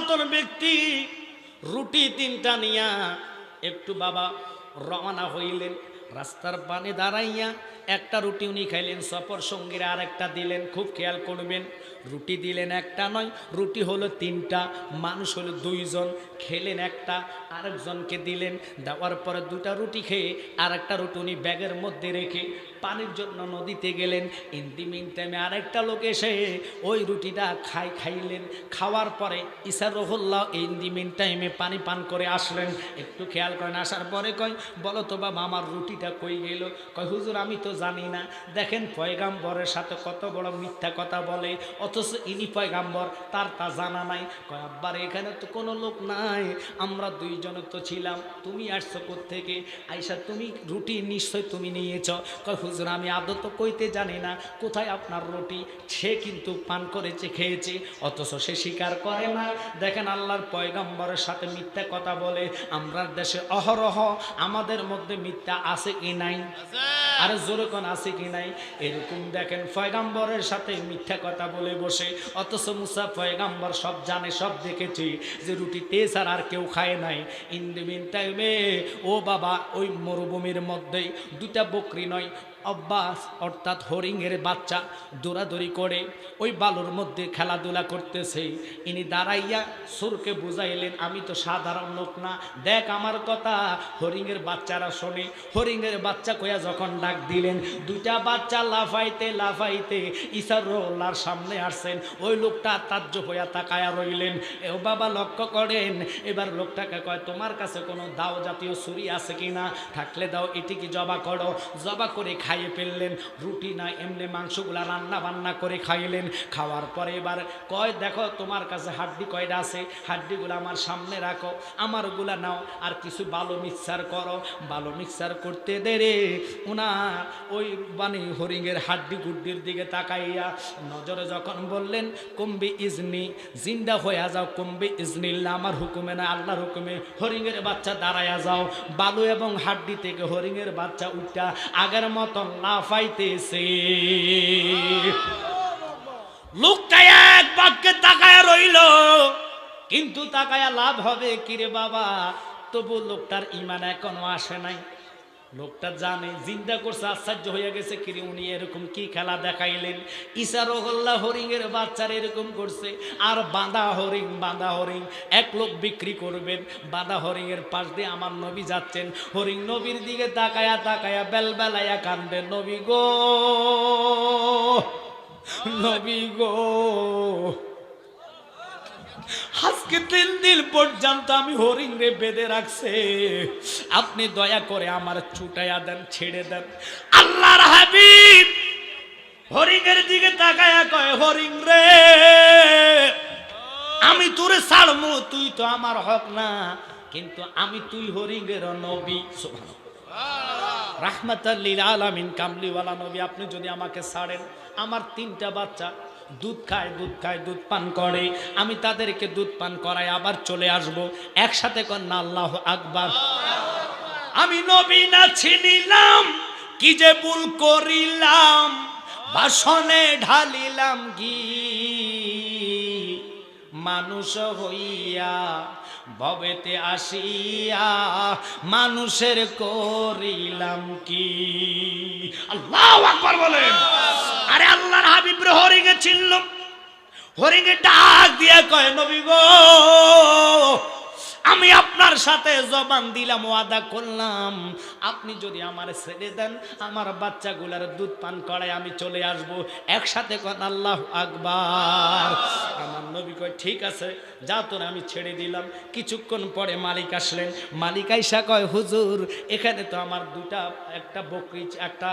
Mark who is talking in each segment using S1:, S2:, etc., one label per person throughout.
S1: মতন ব্যক্তি রুটি 3টা নিয়া একটু বাবা রওনা হইলেন। রাস্তার পানে দাঁড়াইয়া একটা রুটি উনি খাইলেন, সফর সঙ্গীরা আরেকটা দিলেন। খুব খেয়াল করবেন, রুটি দিলেন একটা নয়, রুটি হলো 3টা, মানুষ হলো 2 জন। খেলেন একটা, আরেকজনকে দিলেন। দেওয়ার পরে 2টা রুটি খেয়ে আরেকটা রুটি উনি ব্যাগের মধ্যে রেখে পানির জন্য নদীতে গেলেন। ইন দি মিন টাইমে আরেকটা লোক এসে ওই রুটিটা খাইলেন। খাওয়ার পরে ইসার রহুল্লাহ ইন দি মিন টাইমে পানি পান করে আসলেন। একটু খেয়াল করেন, আসার পরে কয়, বলো তো বাবা আমার রুটিটা কই গেল? কয়, হুজুর আমি তো জানি না। দেখেন পয়গাম্বরের সাথে কত বড় মিথ্যা কথা বলে, অথচ ইনি পয়গাম্বর, তার তা জানা নাই। কয়, আব্বার এখানে তো কোনো লোক নাই, আমরা 2 জন তো ছিলাম, তুমি আসছো কোত্থেকে? আইসা তুমি রুটি নিশ্চয় তুমি নিয়েছ। কয়, হুজুর আমি আদৌ তো কইতে জানি না কোথায় আপনার রুটি। সে কিন্তু পান করেছে, খেয়েছে, অথচ সে স্বীকার করে না। দেখেন আল্লাহর পয়গাম্বরের সাথে মিথ্যা কথা বলে। আমরা দেশে অহরহ আমাদের মধ্যে মিথ্যা আছে কি নাই? আর জোরে কোন আছে কি নাই? এরকম দেখেন পয়গাম্বরের সাথে মিথ্যা কথা বলে বসে, অথচ মুসা পয়গাম্বর সব জানে, সব দেখেছে যে রুটিতে ছাড়া আর কেউ খায় নাই। ইন দি মিন টাইমে ও বাবা ওই মরুভূমির মধ্যে 2টা বকরি নয়, অব্বাস অর্থাৎ হরিণের বাচ্চা দৌড়াদৌড়ি করে ওই বালুর মধ্যে খেলাধুলা করতেছে। ইনি দাঁড়াইয়া সুরকে বুঝাইলেন, আমি তো সাধারণ লোক না, দেখ আমার কথা। হরিণের বাচ্চারা শোনে। হরিণের বাচ্চা কইয়া যখন ডাক দিলেন, 2টা বাচ্চা লাফাইতে লাফাইতে ইসারুল্লাহর সামনে আসছেন। ওই লোকটা তাজ্জব হইয়া তাকায়া রইলেন। ও বাবা লক্ষ্য করেন, এবার লোকটাকে কয়, তোমার কাছে কোনো দাও জাতীয় ছুরি আছে কিনা? থাকলে দাও, এটি কি জবা করো। জবা করে খাইয়ে ফেললেন। রুটি না এমনি মাংসগুলা রান্না বান্না করে খাইলেন। খাওয়ার পরে এবার কয়, দেখো তোমার কাছে হাড্ডি কয়টা আছে, হাড্ডিগুলো আমার সামনে রাখো, আমারগুলা নাও, আর কিছু বালো মিক্সার করো। বালো মিক্সার করতে দেরে ওনার ওই হরিণের হাড্ডি গুড্ডির দিকে তাকাইয়া নজরে যখন বললেন, কুম্বি ইজনি, জিন্দা হইয়া যাও, কুম্বি ইজনিল্লাহ, আমার হুকুমে না আল্লাহর হুকুমে। হরিণের বাচ্চা দাঁড়াইয়া যাও। বালু এবং হাড্ডি থেকে হরিণের বাচ্চা উঠা আগের মতন লাফাইতেছে। লোকটা এক বাক্যে তাকায়া রইল, কিন্তু তাকায়া লাভ হবে কিরে বাবা? তবু লোকটার ঈমান এখনো আসে নাই। লোকটা জানে জিন্দা করছে, আশ্চর্য হয়ে গেছে, কিরে উনি এরকম কি খেলা দেখাইলেন? ইসারুল্লাহ হরিণের বাচ্চার এরকম করছে। আর বাঁধা হরিণ, বাঁধা হরিণ এক লোক বিক্রি করবেন। বাঁধা হরিণের পাশ দিয়ে আমার নবী যাচ্ছেন। হরিণ নবীর দিকে তাকায়া তাকায়া বেলবেলাইয়া কান্দে, নবী গো, নবী গো, আজকে 3 দিন পর্যন্ত আমি হরিণ রে বেঁধে রাখছে, আপনি দয়া করে আমার ছুটাইয়া দেন, ছেড়ে দেন। আল্লাহর হাবিব হরিণের দিকে তাকায়া কয়, হরিণ রে, আমি তোরে ছাড়মু, তুই তো আমার হক না, কিন্তু আমি তুই হরিণের নবী, সুবহানাল্লাহ, রাহমাতাল লিল আলামিন, কামলিওয়ালা নবী, আপনি যদি আমাকে ছাড়েন, আমার 3টা বাচ্চা দুধ খায়, দুধ খায়, দুধ পান করে, আমি তাদেরকে দুধ পান করাই আবার চলে আসব। একসাথে কর না আল্লাহু আকবার। আমি নবী না ছিনিলাম, কি যে ভুল করিলাম, বাসনে ঢালিলাম ঘি, মানুষ হইয়া ভবেতে আসিয়া মানুষের করিলাম কি। আল্লাহু আকবার বলেন। আরে আল্লাহর হাবিব হরিণে ছিল, হরিণে ডাক দিয়া কয়, নবী গো, আমি আপনার সাথে জবান দিলাম, ওয়াদা করলাম, আপনি যদি আমার ছেড়ে দেন, আমার বাচ্চাগুলার দুধ পান করায় আমি চলে আসব। একসাথে কন আল্লাহু আকবার। আমার নবী কয়, ঠিক আছে যা, তোর আমি ছেড়ে দিলাম। কিছুক্ষণ পরে মালিক আসলেন। মালিক আইসা কয়, হুজুর, এখানে তো আমার 2টা, একটা বকরি, একটা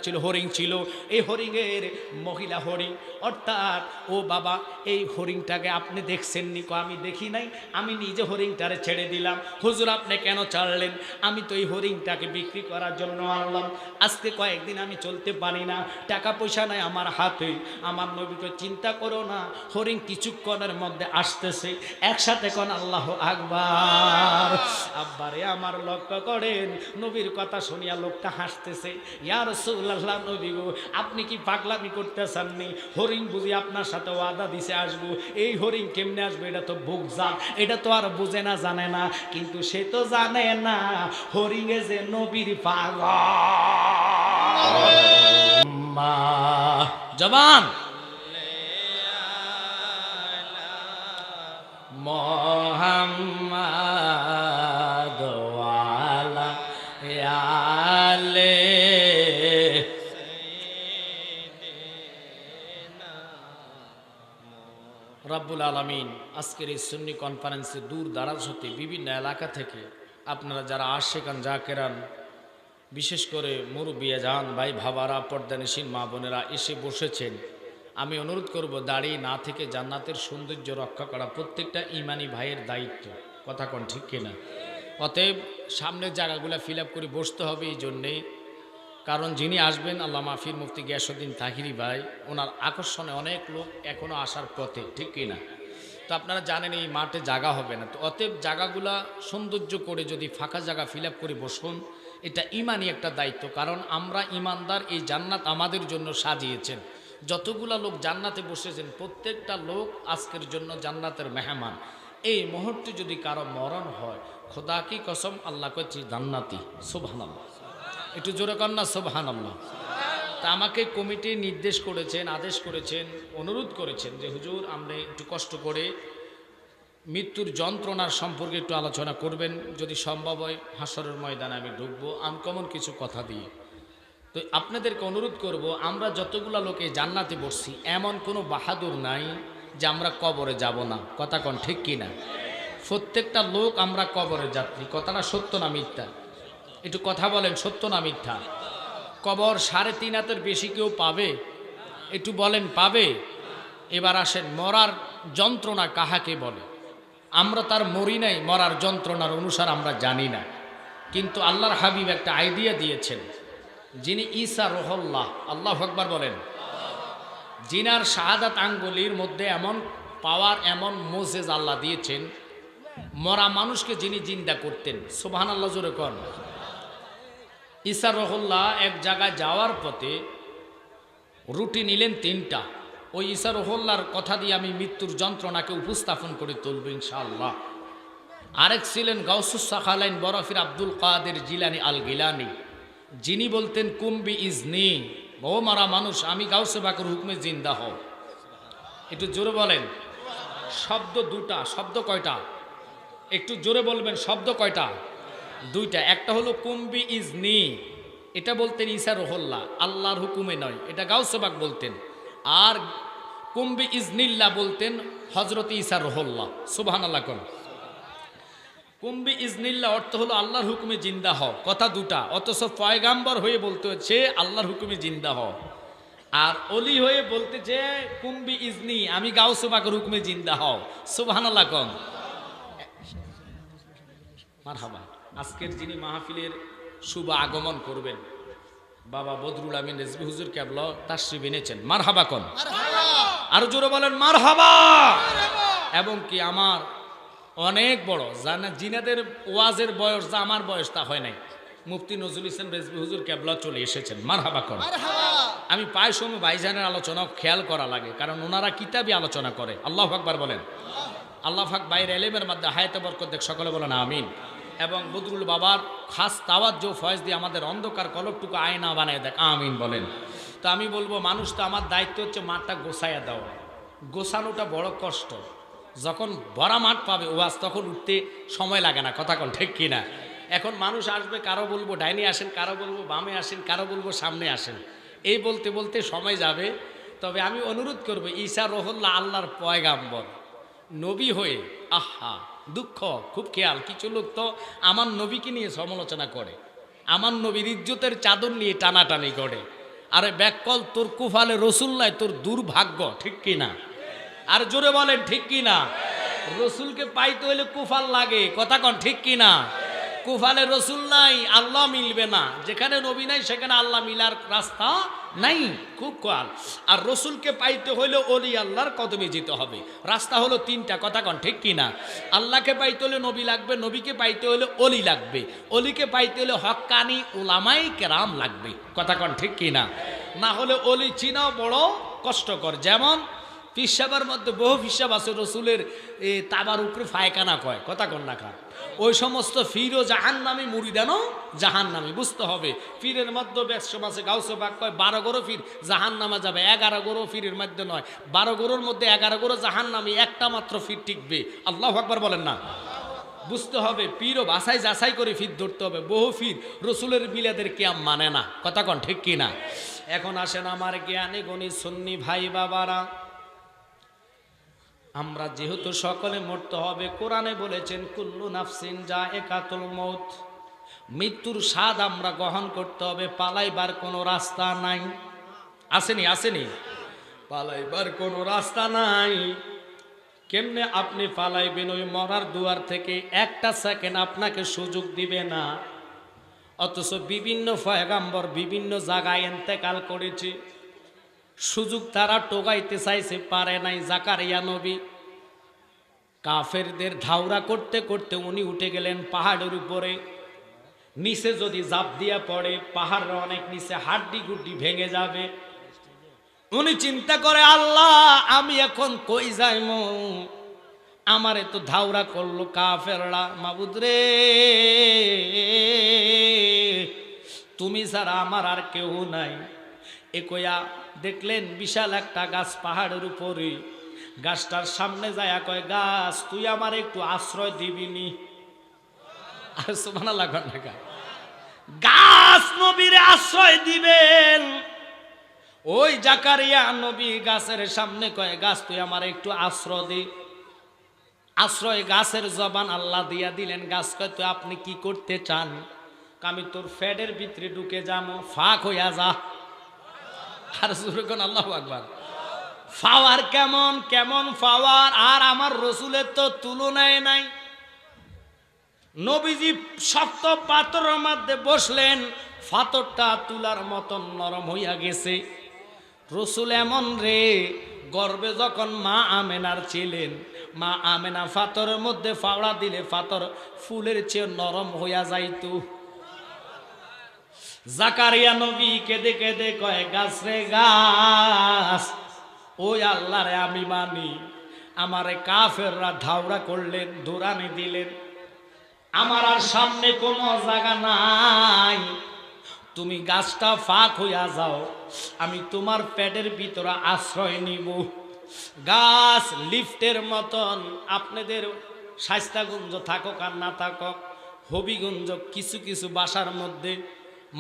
S1: ছিল, হরিণ ছিল। এই হরিণের মহিলা হরিণ, অর্থাৎ ও বাবা এই হরিণটাকে আপনি দেখছেন নি? আমি দেখি নাই, আমি নিজে হরিণ হরিণটারে ছেড়ে দিলাম। হুজুর আপনি কেন ছাড়লেন? আমি তো এই হরিণটাকে বিক্রি করার জন্য আনলাম। আজকে কয়েকদিন আমি চলতে পারি না, টাকা পয়সা নাই আমার হাতে। আমার নবীকে চিন্তা করো না, হরিণ কিছুক্ষণের মধ্যে আসতেছে, একসাথে কোন আল্লাহ আকবার। আব্বারে আমার লক্ষ্য করেন, নবীর কথা শুনিয়া লোকটা হাসতেছে। ইয়া রাসূলুল্লাহ, নবী গো আপনি কি পাগলামি করতেছেননি? হরিণ বুঝি আপনার সাথে ওয়াদা দিছে আসবো, এই হরিণ কেমনে আসবে? এটা তো বুকজাত, এটা তো আর বুঝে না, জানে না। কিন্তু সে তো জানে না হরিণে যে নবীর পাগল। মা জবান মোহাম্মদ ওয়ালা আলে রব্বুল আলামিন আজকের এই সুন্নি কনফারেন্সে দূর দারাজ হতে বিভিন্ন এলাকা থেকে আপনারা যারা আশেকান জাকেরান, বিশেষ করে মুরব্বিয়া জান ভাই ভাবারা, পর্দানিসীন মা বোনেরা এসে বসেছেন, আমি অনুরোধ করব দাঁড়িয়ে না থেকে জান্নাতের সৌন্দর্য রক্ষা করা প্রত্যেকটা ইমানি ভাইয়ের দায়িত্ব। কথা কোন ঠিক কিনা? অতএব সামনের জায়গাগুলো ফিল আপ করে বসতে হবে। এই জন্যে কারণ যিনি আসবেন আল্লাহ মাহফির মুফতি গিয়াসউদ্দিন তাহিরি ভাই, ওনার আকর্ষণে অনেক লোক এখনও আসার পথে, ঠিক কিনা? তো আপনারা জানেন এই মাঠে জায়গা হবে না, তো অতএব জায়গাগুলা সৌন্দর্য করে যদি ফাঁকা জায়গা ফিল আপ করে বসুন, এটা ইমানি একটা দায়িত্ব। কারণ আমরা ইমানদার, এই জান্নাত আমাদের জন্য সাজিয়েছেন। যতগুলা লোক জান্নাতে বসেছেন প্রত্যেকটা লোক আজকের জন্য জান্নাতের মেহমান। এই মুহূর্তে যদি কারো মরণ হয়, খোদা কি কসম আল্লাহ করছি জান্নাতি। সুবহানাল্লাহ, একটু জোরে কর না সুবহানাল্লাহ। তা আমাকে কমিটি নির্দেশ করেছেন, আদেশ করেছেন, অনুরোধ করেছেন যে হুজুর আপনি একটু কষ্ট করে মৃত্যুর যন্ত্রণার সম্পর্কে একটু আলোচনা করবেন, যদি সম্ভব হয় হাসরের ময়দানে আমি ঢুকবো আনকমন কিছু কথা দিয়ে। তো আপনাদেরকে অনুরোধ করব, আমরা যতগুলা লোকে জান্নাতে বসছি এমন কোনো বাহাদুর নাই যে আমরা কবরে যাব না। কথা কোন ঠিক কিনা? প্রত্যেকটা লোক আমরা কবরের যাত্রী। কথাটা সত্য না মিথ্যা? একটু কথা বলেন, সত্য না মিথ্যা? কবর 3.5 হাতের বেশি কেউ পাবে? একটু বলেন পাবে? এবার আসেন, মরার যন্ত্রণা কাহাকে বলে? আমরা তার মরি নাই, মরার যন্ত্রণার অনুসার আমরা জানি না। কিন্তু আল্লাহর হাবিব একটা আইডিয়া দিয়েছেন, যিনি ঈসা রুহুল্লাহ, আল্লাহু আকবার বলেন, জিনার শাহাদাত আঙ্গুলির মধ্যে এমন পাওয়ার, এমন মোজেজ আল্লাহ দিয়েছেন, মরা মানুষকে যিনি জিন্দা করতেন। সুবহানাল্লাহ, জোরে কর। ঈসা রুহুল্লাহ এক জায়গায় যাওয়ার পথে রুটি নিলেন 3টা। ওই ঈসা রুহুল্লাহর কথা দিয়ে আমি মৃত্যুর যন্ত্রণাকে উপস্থাপন করে তুলব ইনশাআল্লাহ। আরেক ছিলেন গাউসুস সাখালাইন বরফির আব্দুল কাদের জিলানি আল গিলানি, যিনি বলতেন কুম্বি ইজনি, ও মারা মানুষ আমি গাউসে বাকের হুকমে জিন্দা হও। একটু জোরে বলেন। শব্দ 2টা। শব্দ কয়টা? একটু জোরে বলবেন। শব্দ কয়টা? 2টা। একটা হলো কুম্বি ইজনি, এটা বলতেন ঈসা রুহুল্লাহ, আল্লাহর হুকুমে নয়, এটা গাউসে বাক বলতেন। আর কুম্বি ইজনিল্লাহ বলতেন হযরত ঈসা রুহুল্লাহ। সুবহানাল্লাহ কোন। কুম্বি ইজনিল্লাহ অর্থ হলো আল্লাহর হুকুমে জিন্দা হও, কথা 2টা। অথচ পয়গাম্বর হয়ে বলতে হচ্ছে আল্লাহর হুকুমে জিন্দা হও। আর অলি হয়ে বলতেছে কুম্বি ইজনি, আমি গাউসে বাকের হুকুমে জিন্দা হও। সুবহানাল্লাহ কোন। মারহাবা। আজকের যিনি মাহফিলের শুভ আগমন করবেন, বাবা বদরুল আমিন রেজভী হুজুর কেবলা তাশরিফ এনেছেন। মারহাবা কোন। আর জোরে বলেন মারহাবা। এবং কি আমার অনেক বড় জানা জিনাদের ওয়াজের বয়স যা আমার বয়স তা হয় নাই, মুফতি নজরুল ইসলাম রেজভী হুজুর কেবলা চলে এসেছেন। মারহাবা কোন। আমি প্রায় সময় ভাইজানের আলোচনা খেয়াল করা লাগে, কারণ ওনারা কিতাবই আলোচনা করে। আল্লাহু আকবার বলেন। আল্লাহ পাক বাইরে এলেমের মধ্যে হায়াতে বরকত দেখ, সকলে বলেন আমিন। এবং বদরুল বাবার খাস তাওয়াজ্জু ফয়েজ দিয়ে আমাদের অন্ধকার কলকটুকু আয়না বানায় দেখ, আমিন বলেন। তো আমি বলবো, মানুষ তো আমার দায়িত্ব হচ্ছে মাঠটা গোছাইয়া দেওয়া। গোছানোটা বড় কষ্ট। যখন ভরা মাঠ পাবে ওয়াজ, তখন উঠতে সময় লাগে না। কথা কোন ঠিক কিনা? এখন মানুষ আসবে, কারো বলবো ডাইনে আসেন, কারো বলবো বামে আসেন, কারো বলবো সামনে আসেন, এই বলতে বলতে সময় যাবে। তবে আমি অনুরোধ করব, ঈসা রুহুল্লাহ আল্লাহর পয়গাম্বর, নবী হয়ে আহা দুঃখ খুব খেয়াল। কিছু লোক তো আমার নবীকে নিয়ে সমালোচনা করে, আমার নবীর ইজ্জতের চাদর নিয়ে টানাটানি করে। আরে ব্যাককল, তোর কুফালে রসুল নাই, তোর দুর্ভাগ্য, ঠিক কিনা? আর জোরে বলেন ঠিক কিনা? রসুলকে পাইতে হইলে কুফাল লাগে, কথা কন ঠিক কিনা? কুফালে রসুল নাই, আল্লাহ মিলবে না। যেখানে নবী নাই সেখানে আল্লাহ মিলার রাস্তা নাই, খুব কল। আর রসুলকে পাইতে হইলে অলি আল্লাহর কদমে যেতে হবে। রাস্তা হলো তিনটা, কথা কন ঠিক কিনা? আল্লাহকে পাইতে হলে নবী লাগবে, নবীকে পাইতে হলে অলি লাগবে, অলিকে পাইতে হলে হক্কানি উলামায়ে কেরাম লাগবে, কথা কন ঠিক কিনা? না হলে অলি চিনাও বড় কষ্টকর। যেমন পিসাবার মধ্যে বহু পিসাব আছে, রসুলের তাবার উপরে ফায়খানা কয়, কথা কন না খা। ওই সমস্ত ফিরও জাহান্নামী, মুরিদানও জাহান্নামী, বুঝতে হবে। ফিরের মধ্যে ব্যবসা আছে, গাউসে বাক কয় 12 গরো ফির জাহান্নামা যাবে, 11 গরো ফিরের মধ্যে নয়, 12 গরোর মধ্যে 11 গরো জাহান্নামী, একটা মাত্র ফির টিকবে। আল্লাহু আকবার বলেন না? বুঝতে হবে, পীরও বাছাই যাচাই করে ফির ধরতে হবে। বহু ফির রসুলের মিলাদের কিয়াম মানে না, কথা কন ঠিক কিনা? এখন আসেন আমার জ্ঞানী গণী সুন্নি ভাই বাবারা, আমরা যেহেতু সকলে মরতে হবে, কোরআনে বলেছেন কুল্লু নাফসিন যায়কাতুল মউত, মৃত্যুর স্বাদ আমরা গ্রহণ করতে হবে। পালাইবার কোনো রাস্তা নাই, আসেনি? আসেনি? পালাইবার কোনো রাস্তা নাই। কেমনে আপনি পালাইবেন? ওই মরার দুয়ার থেকে একটা সেকেন্ড আপনাকে সুযোগ দিবে না। অথচ বিভিন্ন পয়গাম্বর বিভিন্ন জায়গায় ইন্তেকাল করেছে, সুযোগ তারা টোকাইতে চাইছে, পারে নাই। জাকারিয়া নবী কাফেরদের ধাওরা করতে করতে উনি উঠে গেলেন পাহাড়ের উপরে। নিচে যদি জাপ দিয়া পড়ে, পাহাড়ের অনেক নিচে হাড্ডি গুড্ডি ভেঙে যাবে। উনি চিন্তা করে, আল্লাহ আমি এখন কই যাইমু? আমারে তো ধাওরা করলো কাফেররা, মাবুদ রে তুমি ছাড়া আমার আর কেউ নাই। এ কইয়া দেখলেন বিশাল একটা গাছ পাহাড়ের উপরে। গাছটার সামনে যায়া কয়, গাছ তুই আমার একটু আশ্রয় দিবিনি? আর সুবহানাল্লাহ, গাছ নবীরে আশ্রয় দিবেন। ওই জাকারিয়া নবী গাছের সামনে কয়, গাছ তুই আমার একটু আশ্রয় দে। আশ্রয় গাছের জবান আল্লাহ দিয়া দিলেন। গাছ কয়, তো আপনি কি করতে চান? আমি তোর ফ্যাডের ভিতরে ঢুকে যাবো, ফাঁক হইয়া যা। আর সুরকন আল্লাহু আকবার। পাওয়ার কেমন কেমন পাওয়ার! আর আমার রসুলের তো তুলনায় নাই। নবীজি শক্ত পাথরের মধ্যে বসলেন, পাথরটা তুলার মতন নরম হইয়া গেছে। রসুল এমন রে, গর্বে যখন মা আমেনার ছিলেন, মা আমেনা পাথরের মধ্যে ফাওড়া দিলে পাথর ফুলের চেয়ে নরম হইয়া যাইত। জাকারিয়া নবী কেঁদে কেঁদে কয়, গাছ রে গাছ, ওই আল্লাহ রে আমি মানি। আমারে কাফেররা ধাওরা করলেন, দৌড়ানি দিলেন, আমার আর সামনে কোনো জায়গা নাই। তুমি গাছটা ফাঁক হইয়া যাও, আমি তোমার পেটের ভিতরে আশ্রয় নিব। গাছ লিফটের মতন, আপনাদের শাইস্তাগঞ্জ থাকুক আর না থাকুক, হবিগঞ্জ কিছু কিছু বাসার মধ্যে,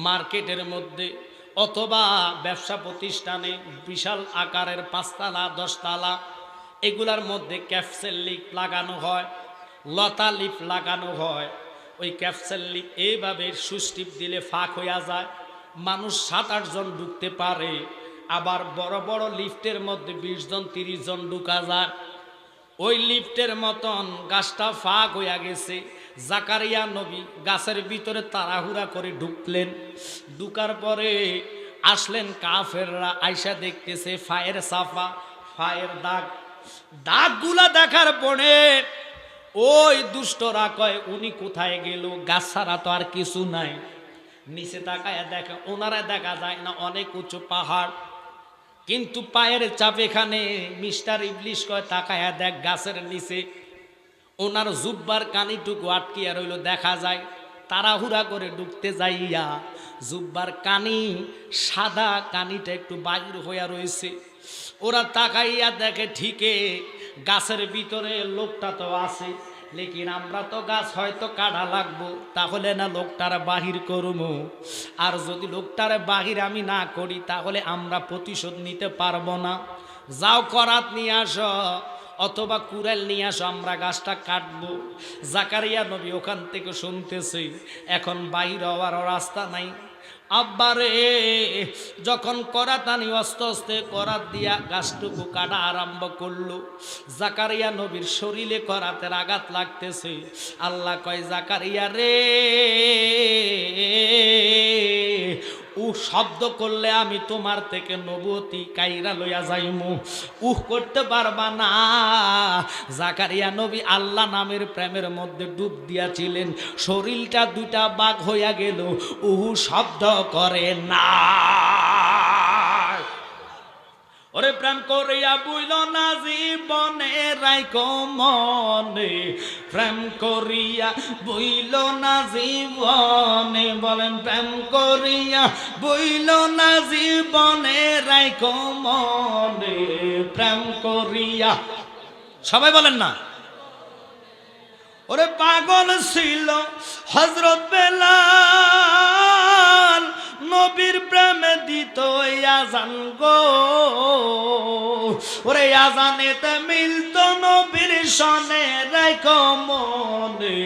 S1: মার্কেটের মধ্যে অথবা ব্যবসা প্রতিষ্ঠানে বিশাল আকারের 5 তালা 10 তালা, এগুলার মধ্যে ক্যাপসেল লিফ লাগানো হয়, লতা লিফ লাগানো হয়। ওই ক্যাপসেল লিফ এইভাবে সুস্টিপ দিলে ফাঁক হইয়া যায়, মানুষ 7-8 জন ঢুকতে পারে। আবার বড় বড় লিফটের মধ্যে 20 জন 30 জন ঢুকা যায়। ওই লিফটের মতন গাছটা ফাঁক হইয়া গেছে। জাকারিয়া নবী গাছের ভিতরে তাড়াহুড়া করে ঢুকলেন। ঢুকার পরে আসলেন কাফেররা, আয়সা দেখতেছে ফায়ের সাফা, ফায়ের দাগ। দাগগুলা দেখার পরে ওই দুষ্টরা কয়, উনি কোথায় গেল? গাছ ছাড়া তো আর কিছু নাই। নিচে তাকায় দেখে, ওনারা দেখা যায় না, অনেক উঁচু পাহাড়, কিন্তু পায়ের চাপ এখানে। মিস্টার ইবলিশ কয়, তাকায় দেখ গাছের নিচে। ওনার জুব্বার কানিটুকু আটকিয়া রইল, দেখা যায়। তাড়াহুড়া করে ঢুকতে যাইয়া জুব্বার কানি, সাদা কানিটা একটু বাহির হইয়া রয়েছে। ওরা তাকাইয়া দেখে, ঠিকই গাছের ভিতরে লোকটা তো আছে, লেকিন আমরা তো গাছ হয়তো কাটা লাগবো, তাহলে না লোকটার বাহির করবো। আর যদি লোকটার বাহির আমি না করি, তাহলে আমরা প্রতিশোধ নিতে পারবো না। যাও করাত নিয়ে আসো, অথবা কুড়াল নিয়ে আসো, আমরা গাছটা কাটবো। জাকারিয়া নবী ওখান থেকে শুনতেছি, এখন বাহির হওয়ার রাস্তা নাই। আব্বারে যখন করাতানি অস্তে আস্তে করাত দিয়া গাছটুকু কাটা আরম্ভ করলো, জাকারিয়া নবীর শরীরে করাতের আঘাত লাগতেছে। আল্লাহ কয় জাকারিয়া রে, শব্দ করলে আমি তোমার থেকে নবুয়তি কাইরা লইয়া যাইমু, করতে পারবা না। জাকারিয়া নবী আল্লাহ নামের প্রেমের মধ্যে ডুব দিয়াছিলেন, শরীরটা দুইটা বাঘ হইয়া গেল, শব্দ করে না। ওরে প্রেম করিয়া বুইল না জীবনে রাইকো মনে, প্রেম করিয়া বুইল না জীবনে, বলেন প্রেম করিয়া বুইল না জীবনে রাইকো মনে, প্রেম করিয়া, সবাই বলেন না। ওরে পাগল ছিল হযরত বেলাল, নবীর প্রেমে দিত আযান গো, ওরে আযানেতে মিলত নবীর সনে রাইখো মনে,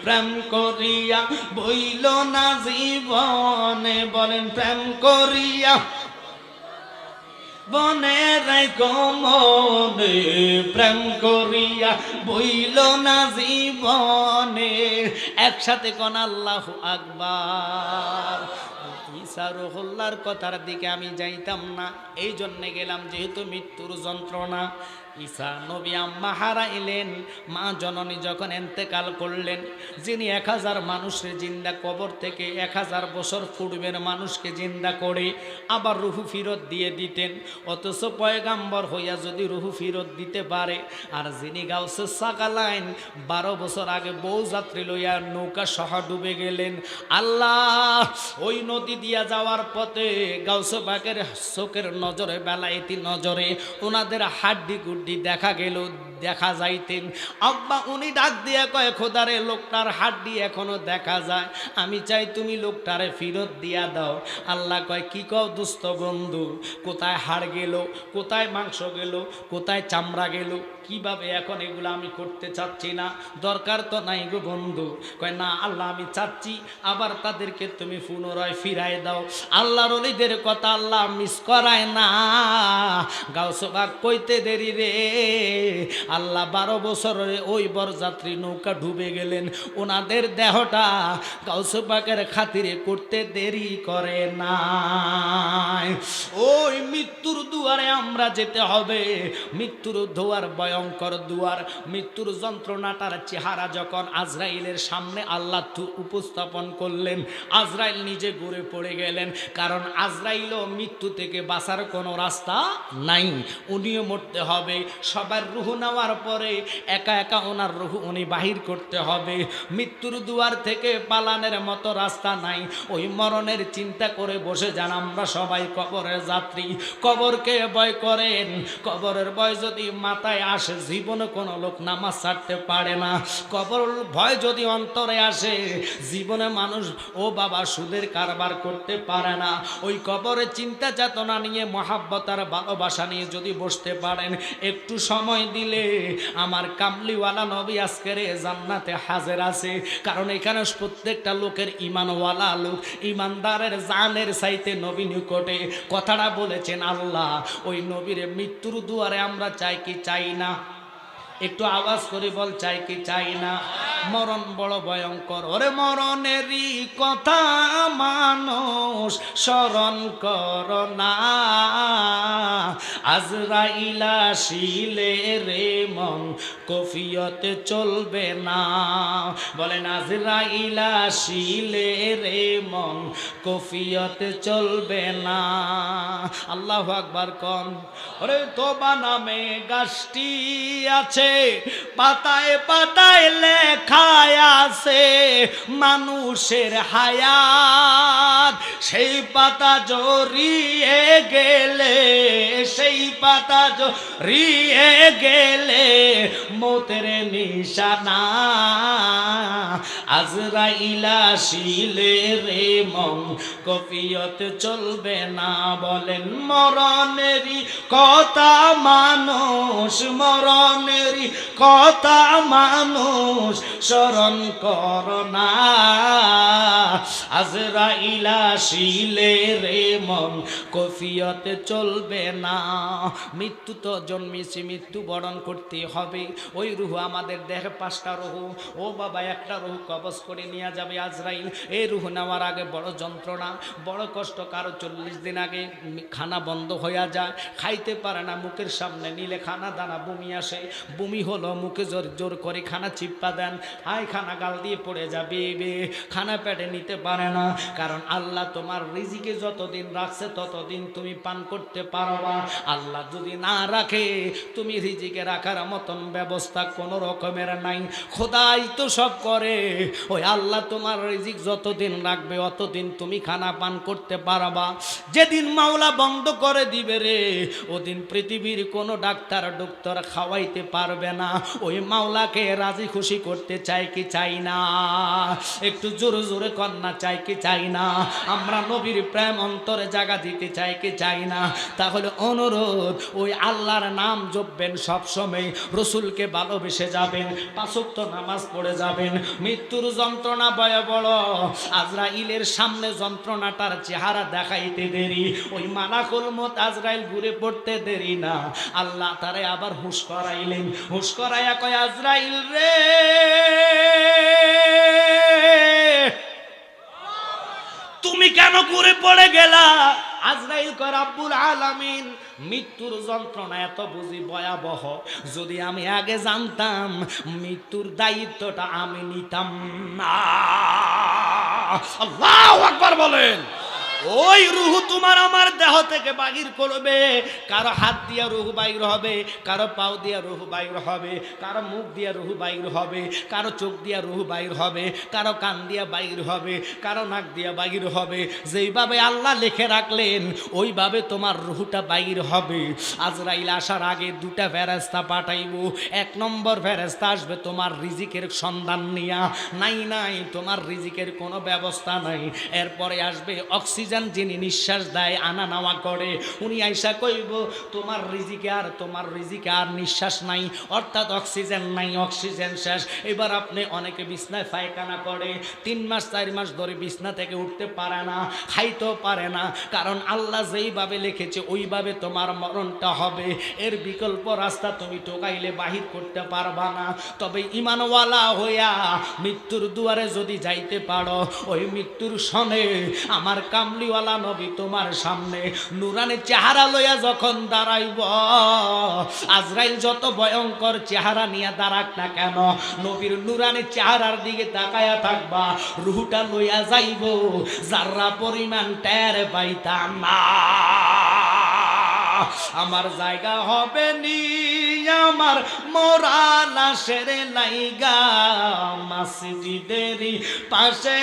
S1: প্রেম করিয়া বইল না জীবনে, বলেন প্রেম করিয়া বনে রাইখো মনে, প্রেম করিয়া বইল না জীবনে। একসাথে কোন আল্লাহু আকবার। ঈসা রুহুল্লাহর কথার দিকে আমি যাইতাম না, এই জন্যে গেলাম যেহেতু মৃত্যুর যন্ত্রণা। ঈসা নবী আম্মা হারাইলেন, মা জননী যখন এন্তেকাল করলেন, যিনি 1000 মানুষের জিন্দা কবর থেকে 1000 বছর পূর্বের মানুষকে জিন্দা করে আবার রুহু ফিরত দিয়ে দিতেন, অথচ পয়গাম্বর হইয়া যদি রুহু ফিরত দিতে পারে, আর যিনি গাউসে সাকালাইন 12 বছর আগে বউ যাত্রী লইয়া নৌকা সহ ডুবে গেলেন, আল্লাহ ওই নদী দিয়া যাওয়ার পথে গাউসে পাকের চোখের নজরে, বেলায়েতি নজরে ওনাদের হাড্ডি গুড্ডি দেখা গেল, দেখা যাইতেন। আব্বা উনি ডাক দিয়ে কয় খোদারে, লোকটার হাড্ডি এখনো দেখা যায়, আমি চাই তুমি লোকটারে ফিরত দিয়া দাও। আল্লাহ কয় কি কও দুস্থ বন্ধু, কোথায় হাড় গেল, কোথায় মাংস গেল, কোথায় চামড়া গেল, কিভাবে এখন এগুলো আমি করতে চাচ্ছি না, দরকার তো নাই গো বন্ধু। কয় না আল্লাহ আমি চাচ্ছি আবার তাদেরকে তুমি পুনরায় ফিরায় দাও। আল্লাহর ওলিদের কথা আল্লাহ মিস করায় না। গাউসে পাক কইতে দেরি রে, আল্লাহ 12 বছরে ওই বরযাত্রী নৌকা ডুবে গেলেন, ওনাদের দেহটা গাউসে পাকের খাতিরে করতে দেরি করে না। ওই মৃত্যুর দুয়ারে আমরা যেতে হবে, মৃত্যুর দুয়ার ভয়ঙ্কর দুয়ার। মৃত্যুর যন্ত্রণাটার চেহারা যখন আজরাইলের সামনে আল্লাহ উপস্থাপন করলেন, আজরাইল নিজে ঘুরে পড়ে গেলেন, কারণ আজরাইলও মৃত্যু থেকে বাঁচার কোনো রাস্তা নাই, উনিও মরতে হবে। সবার রুহু নেওয়ার পরে একা একা ওনার রুহু উনি বাহির করতে হবে। মৃত্যুর দুয়ার থেকে পালানের মতো রাস্তা নাই, ওই মরণের চিন্তা করে বসে যান আমরা সবাই কবরের যাত্রী। কবরকে ভয় করেন, কবরের ভয় যদি মাথায় আসে জীবনে কোনো লোক নামাজ ছাড়তে পারে না। কবর ভয় যদি অন্তরে আসে জীবনে মানুষ ও বাবা সুদের কারবার করতে পারে না। ওই কবরের চিন্তা চেতনা নিয়ে মহাব্বত আর ভালোবাসা নিয়ে যদি বসতে পারেন, একটু সময় দিলে আমার কামলিওয়ালা নবী আজকের জান্নাতে হাজির আছে। কারণ এখানে প্রত্যেকটা লোকের ইমানওয়ালা লোক, ইমানদারের জানের চাইতে নবী নিকটে। কথাটা বলেছেন আল্লাহ। ওই নবীর মৃত্যুর দুয়ারে আমরা চাই কি চাই না? একটু আওয়াজ করে বল, চাই কি চাই না? মরণ বড় ভয়ঙ্কর, ওরে মরণেরই কথা মানুষ স্মরণ কর না, আজরাইল আসিলে রে মন কফিয়তে চলবে না, বলেন আজরাইল আসিলে রে মন কফিয়তে চলবে না। আল্লাহু আকবার কোন। ওরে তোবা নামে গাছটি আছে, পাতায় পাতায় লেখায় আছে মানুষের হায়াত, সেই পাতা জড়িয়ে গেলে, সেই পাতা জড়িয়ে গেলে মৌতের নিশানা, আজরাইল আসিলে রে মন কফিয়ত চলবে না, বলেন মরণেরই কথা মানুষ, মরণেরই কথা মানুষ স্মরণ করোনা। আজরাইল আসিলে রে মন কফিয়ত চলবে না। মৃত্যু তো জন্মেছি, মৃত্যু বরণ করতে হবে। ওই রুহ আমাদের দেহে 5টা রুহ, ও বাবা একটা রুহ কবজ করে নিয়ে যাবে আজরাইল। এই রুহ নেওয়ার আগে বড় যন্ত্রণা, বড় কষ্ট। কারো 40 দিন আগে খানা বন্ধ হয়ে যায়, খাইতে পারে না, মুখের সামনে নিলে খানা দানা বমি আসে, বমি হলো মুখে জোর জোর করে খানা চিপ্পা দেন, হাই খানা গাল দিয়ে পড়ে যাবে, খানা পেটে নিতে পারে না। কারণ আল্লাহ তোমার রিজিকে যতদিন রাখছে ততদিন তুমি পান করতে পারবা। আল্লাহ যদি না রাখে তুমি রিজিকে রাখার মতন ব্যবস্থা কোনো রকমের নাই। খোদাই তো সব করে। ওই আল্লাহ তোমার রিজিক যতদিন রাখবে অতদিন তুমি খানা পান করতে পারবা। যেদিন মাওলা বন্ধ করে দিবে রে, ওদিন পৃথিবীর কোনো ডাক্তার ডক্টর খাওয়াইতে পারবে না। ওই মাওলাকে রাজি খুশি করতে চাই কি চাই না? একটু জোরে জোরে কন্যা চাই কি চাই না? আমরা নবীর প্রেম অন্তরে জায়গা দিতে চাই কি চাই না? তাহলে অনুরোধ, ওই আল্লাহর নাম জপবেন সবসময়, রসুলকে ভালোবেসে যাবেন, 5 ওয়াক্ত নামাজ পড়ে যাবেন। মৃত্যুর যন্ত্রণা ভয়াবহ, আজরাইলের সামনে যন্ত্রণাটার চেহারা দেখাইতে দেরি, ওই মালাকুল মউত আজরাইল ঘুরে পড়তে দেরি না। আল্লাহ তারে আবার হুঁশ করাইলেন, হুঁশ করাইয়া কয় আজরাইল রে, তুমি কেন ঘুরে পড়ে গেলা? আজরাইল কয় রব্বুল আলামিন, মৃত্যুর যন্ত্রণা এত বুঝি ভয়াবহ, যদি আমি আগে জানতাম মৃত্যুর দায়িত্বটা আমি নিতাম না। আল্লাহু আকবার বলেন। ওই রুহ তোমার আমার দেহ থেকে বাহির করবে। কারো হাত দিয়া রুহ বাইর হবে, কারো পাও দিয়া রুহ বাইর হবে, কারো মুখ দিয়া রুহ বাইর হবে, কারো চোখ দিয়া রুহ বাইর হবে, কারো কান দিয়া বাইর হবে, কারো নাক দিয়া বাইর হবে। যেইভাবে আল্লাহ লিখে রাখলেন ওইভাবে তোমার রুহটা বাইর হবে। আজরাইল আসার আগে 2টা ফেরেশতা পাঠাইব। 1 নম্বর ফেরেশতা আসবে তোমার রিজিকের সন্ধান নিয়া, নাই নাই তোমার রিজিকের কোনো ব্যবস্থা নাই। এরপরে আসবে অক্সিজেন, যিনি নিঃশ্বাস দেয় আনা নেওয়া করে, উনি আইসা কইব তোমার রিজিকে আর নিঃশ্বাস নাই, অর্থাৎ অক্সিজেন নাই, অক্সিজেন শেষ। এবার আপনি অনেকে বিছনায় পায়খানা করে 3 মাস 4 মাস ধরে বিছনা থেকে উঠতে পারে না, খাইতেও পারে না, কারণ আল্লাহ যেইভাবে লিখেছে ওইভাবে তোমার মরণটা হবে। এর বিকল্প রাস্তা তুমি টোকাইলে বাহির করতে পারবা না। তবে ঈমানওয়ালা হইয়া মৃত্যুর দুয়ারে যদি যাইতে পারো, ওই মৃত্যুর সনে আমার কামলিওয়ালা নবী তোমার সামনে নুরানি চেহারা লইয়া যখন দাঁড়াইব, আজরাইল যত ভয়ঙ্কর চেহারা নিয়ে দাঁড়াক না কেন, নবীর নুরানি চেহারার দিকে তাকায়া থাকবা, রুহটা লইয়া যাইব, যারা পরিমাণ টের পাইতাম না। আমার জায়গা হবে নি আমার মরা লাশের লাইগা, মসজিদেরই পাশে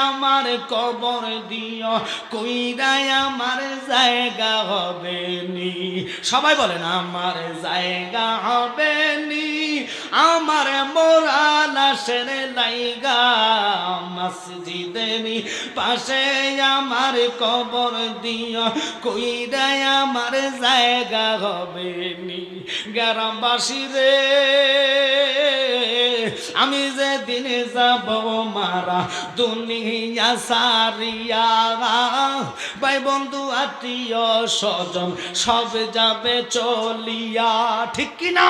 S1: আমার কবর দিও, কইরাই আমার জায়গা হবে নি। সবাই বলেন আমার জায়গা হবে নি আমার মরা লাশের লাইগা, মসজিদেরই পাশে আমার কবর দিও, কইরাই আমার জায়গা হবে নি। গ্রামবাসী রে, আমি যে দিনে যাব মারা দুনিয়া সারিয়া, ভাই বন্ধু আত্মীয় স্বজন সব যাবে চলিয়া, ঠিক কিনা?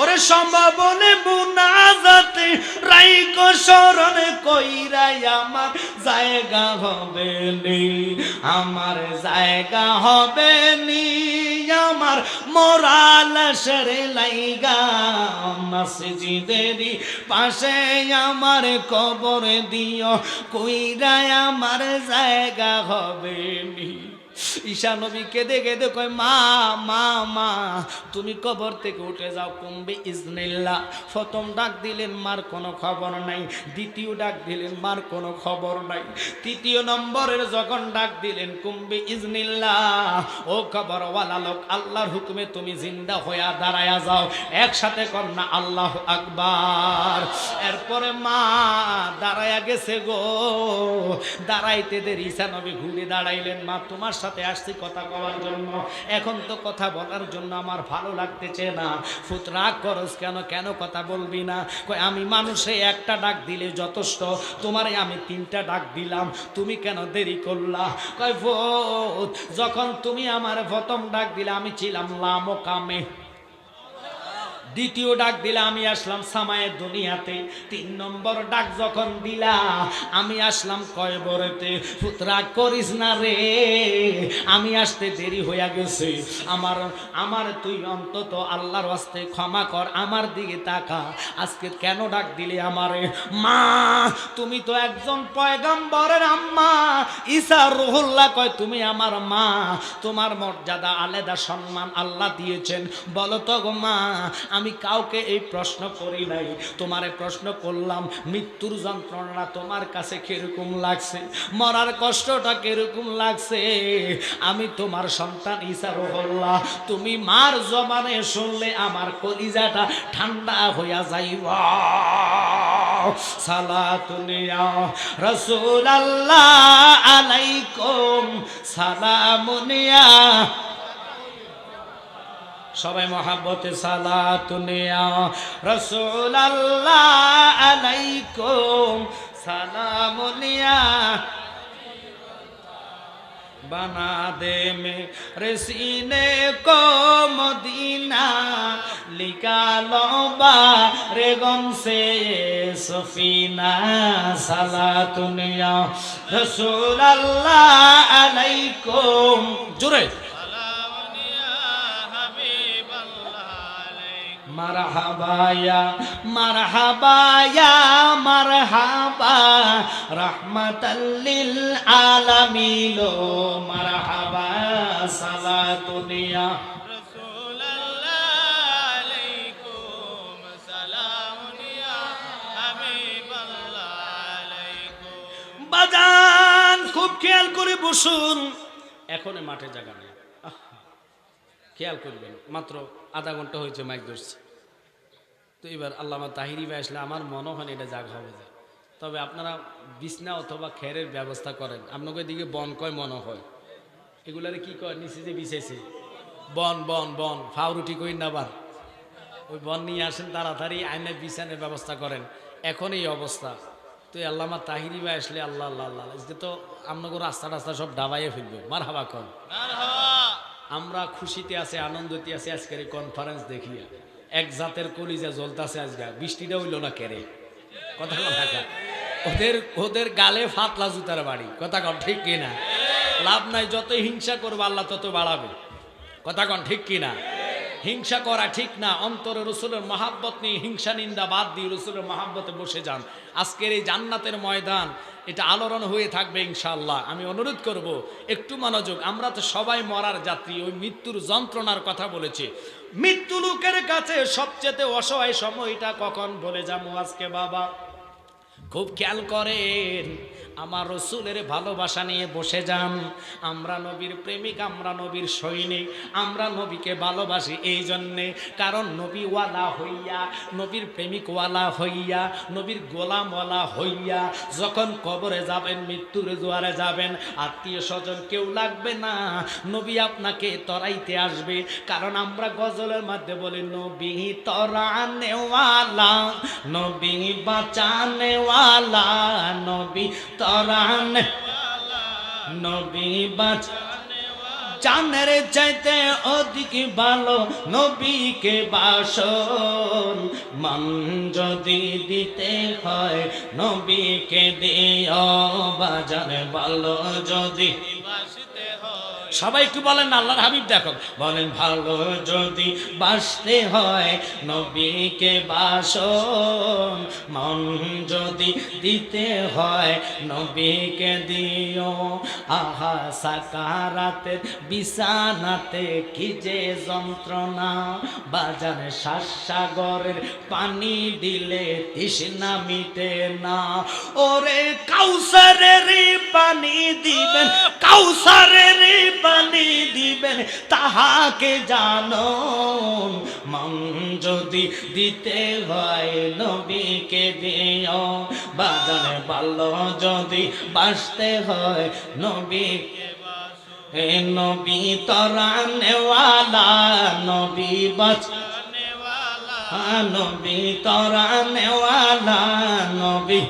S1: ওরে সম্ভাবনে মুনাজাতে রাইকো শরণ কইরাই আমার জায়গা হবে নি, আমার জায়গা হবে নি আমার মরা লাশের লাইগা, মসজিদেরই পাশে আমার কবর দিও, কইরাই আমার জায়গা হবে নি। ঈশা নবী কেঁদে কেঁদে কয় মা মা মা তুমি কবর থেকে উঠে যাও কুম্বে ইজনিল্লাহ। প্রথম ডাক দিলেন মার কোনো খবর নাই, দ্বিতীয় ডাক দিলেন মার কোনো খবর নাই, তৃতীয় নম্বরের যখন ডাক দিলেন কুম্বে ইজনিল্লাহ, ও খবরওয়ালা লোক আল্লাহর হুকুমে তুমি জিন্দা হইয়া দাঁড়ায়া যাও, একসাথে কর না আল্লাহু আকবার। এরপরে মা দাঁড়ায়া গেছে গো, দাঁড়াইতে দেরি ঈসা নবী ঘুরে দাঁড়াইলেন, মা তোমার সাথে আসছি কথা বলার জন্য, এখন তো কথা বলার জন্য আমার ভালো লাগতেছে না। ফুত রাগ করস কেন, কেন কথা বলবি না? কয় আমি মানুষে একটা ডাক দিলে যথেষ্ট, তোমারে আমি তিনটা ডাক দিলাম, তুমি কেন দেরি করলা? কয় ফুত যখন তুমি আমার প্রথম ডাক দিলে আমি ছিলাম লামকামে, দ্বিতীয় ডাক দিলা আমি আসলাম সামায়ের দুনিয়াতে, তিন নম্বর ডাক যখন দিলা আমি আসলাম কয়বরেতে। পুত্রা করিস না রে, আমি আসতে দেরি হইয়া গেছে, আমার তুই অন্তত আল্লাহর ওয়াস্তে ক্ষমা কর, আমার দিকে তাকা, আজকে কেন ডাক দিলি আমারে? মা তুমি তো একজন পয়গম্বরের আম্মা, ঈসা রুহুল্লাহ কয় তুমি আমার মা, তোমার মর্যাদা আলাদা সম্মান আল্লাহ দিয়েছেন। বলো তো গো মা, আমি কাউকে এই প্রশ্ন করি নাই, তোমারে প্রশ্ন করলাম মৃত্যুর যন্ত্রণা তোমার কাছে কিরকম লাগছে, মরার কষ্টটা কিরকম লাগছে? আমি তোমার সন্তান ঈসা রুহুল্লাহ, তুমি মার জবানে শুনলে আমার কলিজাটা ঠান্ডা হইয়া যাইবা। সালাতুন ইয়া রাসূলুল্লাহ আলাইকুম সালামুন ইয়া, সবাই মহাব্বতে সালাতুন ইয়া রাসূলুল্লাহ আলাইকুম সালামুন ইয়া, बना दे मेरे सीने को मदीना, निकालो बारे गम से सफीना, सलातुन या रसूल अल्लाह अलैकुम, जुरे मरहबा या मरहबा या मरहबा रहमतल लिल आलमीन, मरहबा सलातुन या रसूलल्लाह अलैकुम सलामुन या हबीबल्लाह अलैकुम। বাজান খুব খেয়াল করে বসুন, এখন মাঠে জায়গা নেই, খেয়াল করবেন, মাত্র আধা ঘন্টা হয়েছে মাইক ধরছে। তো এবার আল্লামা তাহিরি ভাই আসলে আমার মনে হয় এটা জায়গা হবে যায়, তবে আপনারা বিছনা অথবা খেরের ব্যবস্থা করেন। আপনাকে দিকে বন কয় মনে হয়, এগুলারে কি কয় নিচে যে বিছাইছে বন বন বন, ফাউরুটি কই না বার, ওই বন নিয়ে আসেন তাড়াতাড়ি, আইনের বিছানের ব্যবস্থা করেন। এখন এই অবস্থা, তো আল্লামা তাহিরি ভাই আসলে আল্লাহ আল্লাহ আল্লাহ, আজকে তো আপনাকে রাস্তা রাস্তা সব ডাবাইয়ে ফেলবে। মার হাবা কন, আমরা খুশিতে আছে, আনন্দতে আছে। আজকের এই কনফারেন্স দেখিয়া এক জাতের কলিজা জ্বলতাছে। আজকে বৃষ্টিটা হইল না কেরে, কথা কন থাকা, ওদের গালে ফাতলা জুতার বাড়ি, কথা কন ঠিক কিনা? লাভ নাই, যত হিংসা করবো আল্লাহ তত বাড়াবে, কথা কন ঠিক কিনা? হিংসা করা ঠিক না, অন্তরে রসুলের মহাব্বত নিয়ে হিংসা নিন্দা বাদ দিয়ে রসুলের মহাব্বতে বসে যান। আজকের এই জান্নাতের ময়দান এটা আলোড়ন হয়ে থাকবে ইনশাআল্লাহ। আমি অনুরোধ করব একটু মনোযোগ, আমরা তো সবাই মরার যাত্রী, ওই মৃত্যুর যন্ত্রণার কথা বলেছে। মৃত্যু লোকের কাছে সবচেয়ে অসহায় সময়টা কখন বলে যাবো আজকে বাবা, খুব খেয়াল করেন। আমার রসুলের ভালোবাসা নিয়ে বসে যান। আমরা নবীর প্রেমিক, আমরা নবীর সৈনিক, আমরা নবীকে ভালোবাসি এই জন্যে, কারণ নবীওয়ালা হইয়া, নবীর প্রেমিকওয়ালা হইয়া, নবীর গোলামওয়ালা হইয়া যখন কবরে যাবেন, মৃত্যুর জোয়ারে যাবেন, আত্মীয় স্বজন কেউ লাগবে না, নবী আপনাকে তরাইতে আসবে। কারণ আমরা গজলের মধ্যে বলি নবী তরানেওয়ালা, নবী বাঁচানেওয়ালা, নবী তরান নবী বাঁচানের চাইতে অধিক ভালো নবীকে বাসন, মন যদি দিতে হয় নবীকে দিও, বাজার ভালো যদি বাসতে হয় সবাই একটু বলেন না আল্লাহর হাবিব দেখো, বলেন ভালো যদি বাসতে হয় নবীকে বাসন, মন যদি দিতে হয় নবীকে দিও। আহা সাকারাতের বিছানাতে কি যে যন্ত্রণা, বাজারে সাগরের পানি দিলে তৃষ্ণা মিটে না। ওরে কাউসারের পানি দিবেন, কাউসারের পানি দিবেন তাহাকে জানো, মন যদি দিতে হয় নবীকে দিও। বাজারে ভালো যদি বাসতে হয় নবীকে, হে নবী তরানেওয়ালা, নবী বাঁচানেওয়ালা, নবী তরানেওয়ালা, নবী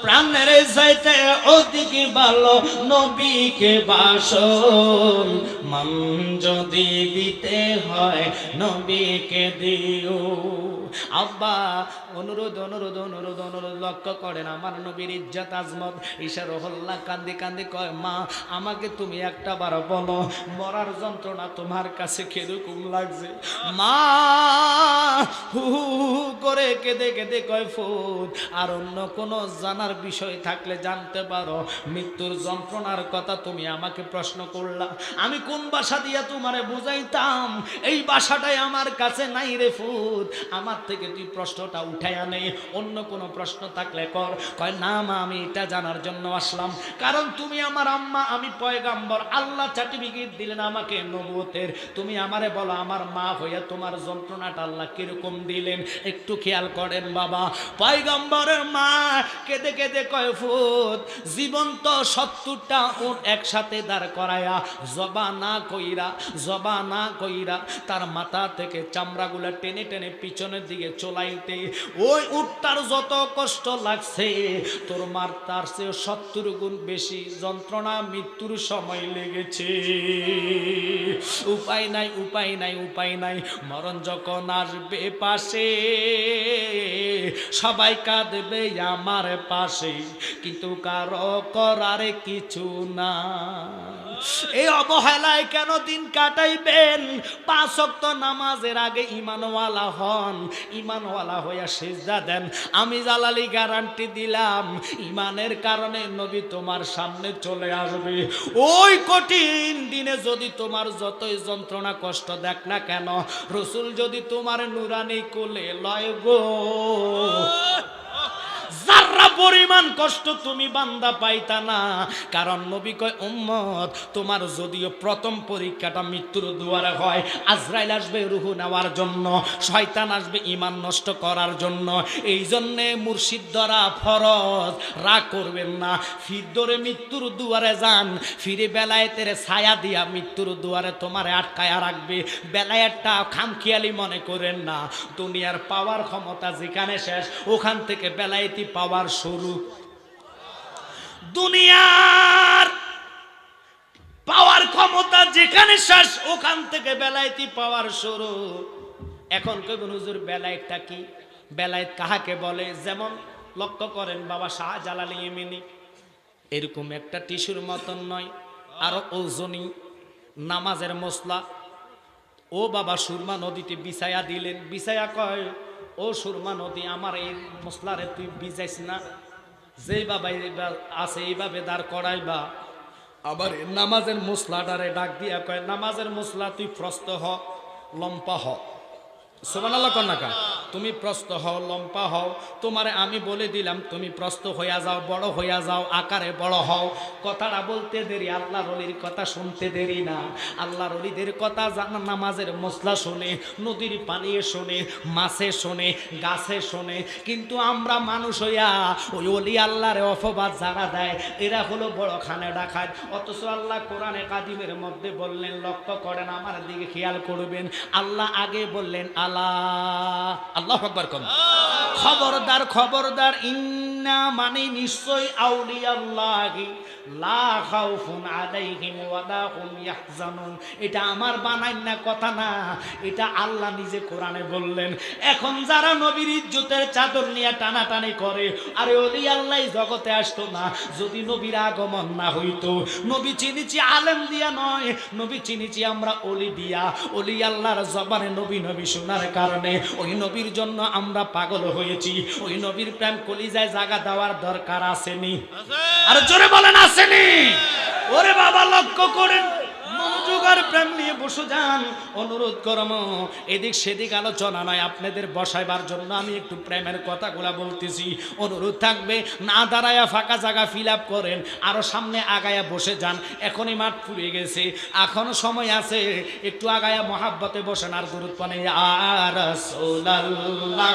S1: প্রাণের চাইতে অধিক ভালো নবীকে বাসন, মন যদি দিতে হয় নবীকে দিও। আব্বা অনুরোধ অনুরোধ অনুরোধ অনুরোধ, লক্ষ্য করেন আমার নবীর ইজ্জত আজমত। ঈশা রহল্লা কান্দি কান্দি কয়, মা আমাকে তুমি একটা বার বলো মরার যন্ত্রণা তোমার কাছে কিরকম লাগছে। মা হু হু করে কেঁদে কেঁদে কয়, ফুট আর অন্য কোনো জানার বিষয় থাকলে জানতে পারো, মৃত্যুর যন্ত্রণার কথা তুমি আমাকে প্রশ্ন করলা, আমি কোন ভাষা দিয়া তোমারে বুঝাইতাম? এই ভাষাটাই আমার কাছে নাই রে ফুট, আমার থেকে তুই প্রশ্নটা উঠাইয়া নেই, অন্য কোনো প্রশ্ন থাকলে কর। কয় না মা আমি এটা জানার জন্য আসলাম, কারণ তুমি আমার আম্মা, আমি পয়গাম্বর, আল্লাহ সার্টিফিকেট দিলেন আমাকে নবুয়তের, তুমি আমারে বলো আমার মা হইয়া তোমার যন্ত্রণাটা আল্লাহ কিরকম দিলেন একটু খেয়াল করেন বাবা। পয়গাম্বরের মা কেঁদে কেঁদে কয়, ফুট জীবন্ত 70টা উট একসাথে দাঁড় করায়া জবা না কইরা তার মাথা থেকে চামড়াগুলা টেনে টেনে পিছনের দিকে চলাইতে ওই উটটার যত কষ্ট লাগছে তোর মার তার চেয়ে 70 গুণ বেশি যন্ত্রণা মৃত্যুর সময় লেগেছে। উপায় নাই উপায় নাই উপায় নাই, মরণ যখন আসবে পাশে সবাই কাঁদবে আমার পাশে, কিন্তু কারো করার কিছু না। এই অবহেলায় কেন দিন কাটাইবেন? 5 ওয়াক্ত নামাজের আগে ঈমানওয়ালা হন, ঈমানওয়ালা হইয়া সিজদা দেন। আমি জালালি গ্যারান্টি দিলাম ঈমানের কারণে নবী তোমার সামনে চলে আসবে। ওই কঠিন দিনে যদি তোমার যতই যন্ত্রণা কষ্ট দেখ না কেন, রাসূল যদি তোমার নুরানি কোলে লয় গো, যারা পরিমাণ কষ্ট তুমি বান্দা পাইতা না। কারণ নবী কয়, উম্মত তোমার যদিও প্রথম পরীক্ষাটা মৃত্যুর দুয়ারে হয়, আজরাইল আসবে রূহ নেওয়ার জন্য, শয়তান আসবে ঈমান নষ্ট করার জন্য। এই জন্যে মুর্শিদ ধরা ফরজ, রাগ করবেন না, ফির ধরে মৃত্যুর দুয়ারে যান, ফিরে বেলায়েতের ছায়া দিয়া মৃত্যুর দুয়ারে তোমারে আটকায়া রাখবে। বেলায়েতটা খামখেয়ালি মনে করেন না, দুনিয়ার পাওয়ার ক্ষমতা যেখানে শেষ ওখান থেকে বেলায়েতি পাওয়ার শুরু। দুনিয়ার পাওয়ার ক্ষমতা যেখানে শেষ ওখান থেকে বেলায়েতি পাওয়ার শুরু। এখন কইবেন হুজুর বেলায়েতটা কি? বেলায়েত কাহাকে বলে? যেমন লক্ষ্য করেন বাবা শাহজালাল ইয়েমেনি এরকম একটা টিস্যুর মতন নয়, আরো ওজনী নামাজের মশলা। ও বাবা সুরমা নদীতে বিছায়া দিলেন, বিছায়া কয়, ও সুরমা নদী আমার এই মশলারে তুই ভিজাইস না, যেই বাবা আছে এইভাবে দাঁড় করাইবা। আবার নামাজের মশলাটারে ডাক দিয়া কয়, নামাজের মশলা তুই প্রস্ত হ, লম্পা হ। সুবহানাল্লাহ কন্যাকা, তুমি প্রস্ত হও, লম্পা হও, তোমারে আমি বলে দিলাম তুমি প্রস্ত হইয়া যাও, বড় হইয়া যাও, আকারে বড় হও। কথাটা বলতে দেরি, আল্লাহর ওলির কথা শুনতে দেরি না। আল্লাহর ওলিদের কথা জানা নামাজের মশলা শোনে, নদীর পানি শোনে, মাছে শোনে, গাছে শোনে। কিন্তু আমরা মানুষ হইয়া ওই ওলি আল্লাহর অপবাদ যারা দেয় এরা হলো বড় খানে ডাকাত। অথচ আল্লাহ কোরআনে কাদিমের মধ্যে বললেন, লক্ষ্য করেন আমার দিকে খেয়াল করবেন, আল্লাহ আগে বললেন আল্লাহ আল্লাহু আকবার কোন। খবরদার খবরদার, ইন্না মানে নিশ্চয় আউলিয়া আল্লাহি লা খাউফুন আলাইহিম ওয়া লা হুম ইয়াহজানুন। এটা আমার বানাইনা কথা না, এটা আল্লাহ নিজে কোরআনে বললেন। এখন যারা নবীর ইজ্জতের চাদর নিয়ে টানাটানি করে, আরে ওলি আল্লাহ জগতে আসতো না যদি নবীর আগমন না হইতো। নবী চিনিছি আলেম দিয়া নয়, নবী চিনিছি আমরা অলি দিয়া। অলি আল্লাহর জবানে নবী নবী শোনার কারণে ওই নবীর জন্য আমরা পাগল হয়েছি। ওই নবীর প্রেম কলিজায় জায়গা দেওয়ার দরকার আসেনি? আর জোরে বলেন আসেনি? ওরে বাবা লক্ষ্য করেন, মনোযোগ আর প্রেম নিয়ে বসে যান। অনুরোধ করম, এদিক সেদিক আলোচনা নয়, আপনাদের বসাইবার জন্য আমি একটু প্রেমের কথাগুলা বলতেছি। অনুরোধ থাকবে না দাঁড়ায়া ফাঁকা জায়গা ফিল আপ করেন, আরো সামনে আগায়া বসে যান। এখনই মাঠ ফুরিয়ে গেছে, এখনো সময় আছে, একটু আগায়া মহাব্বতে বসেন আর গুরুত্ব নেই। আর রাসূলুল্লাহ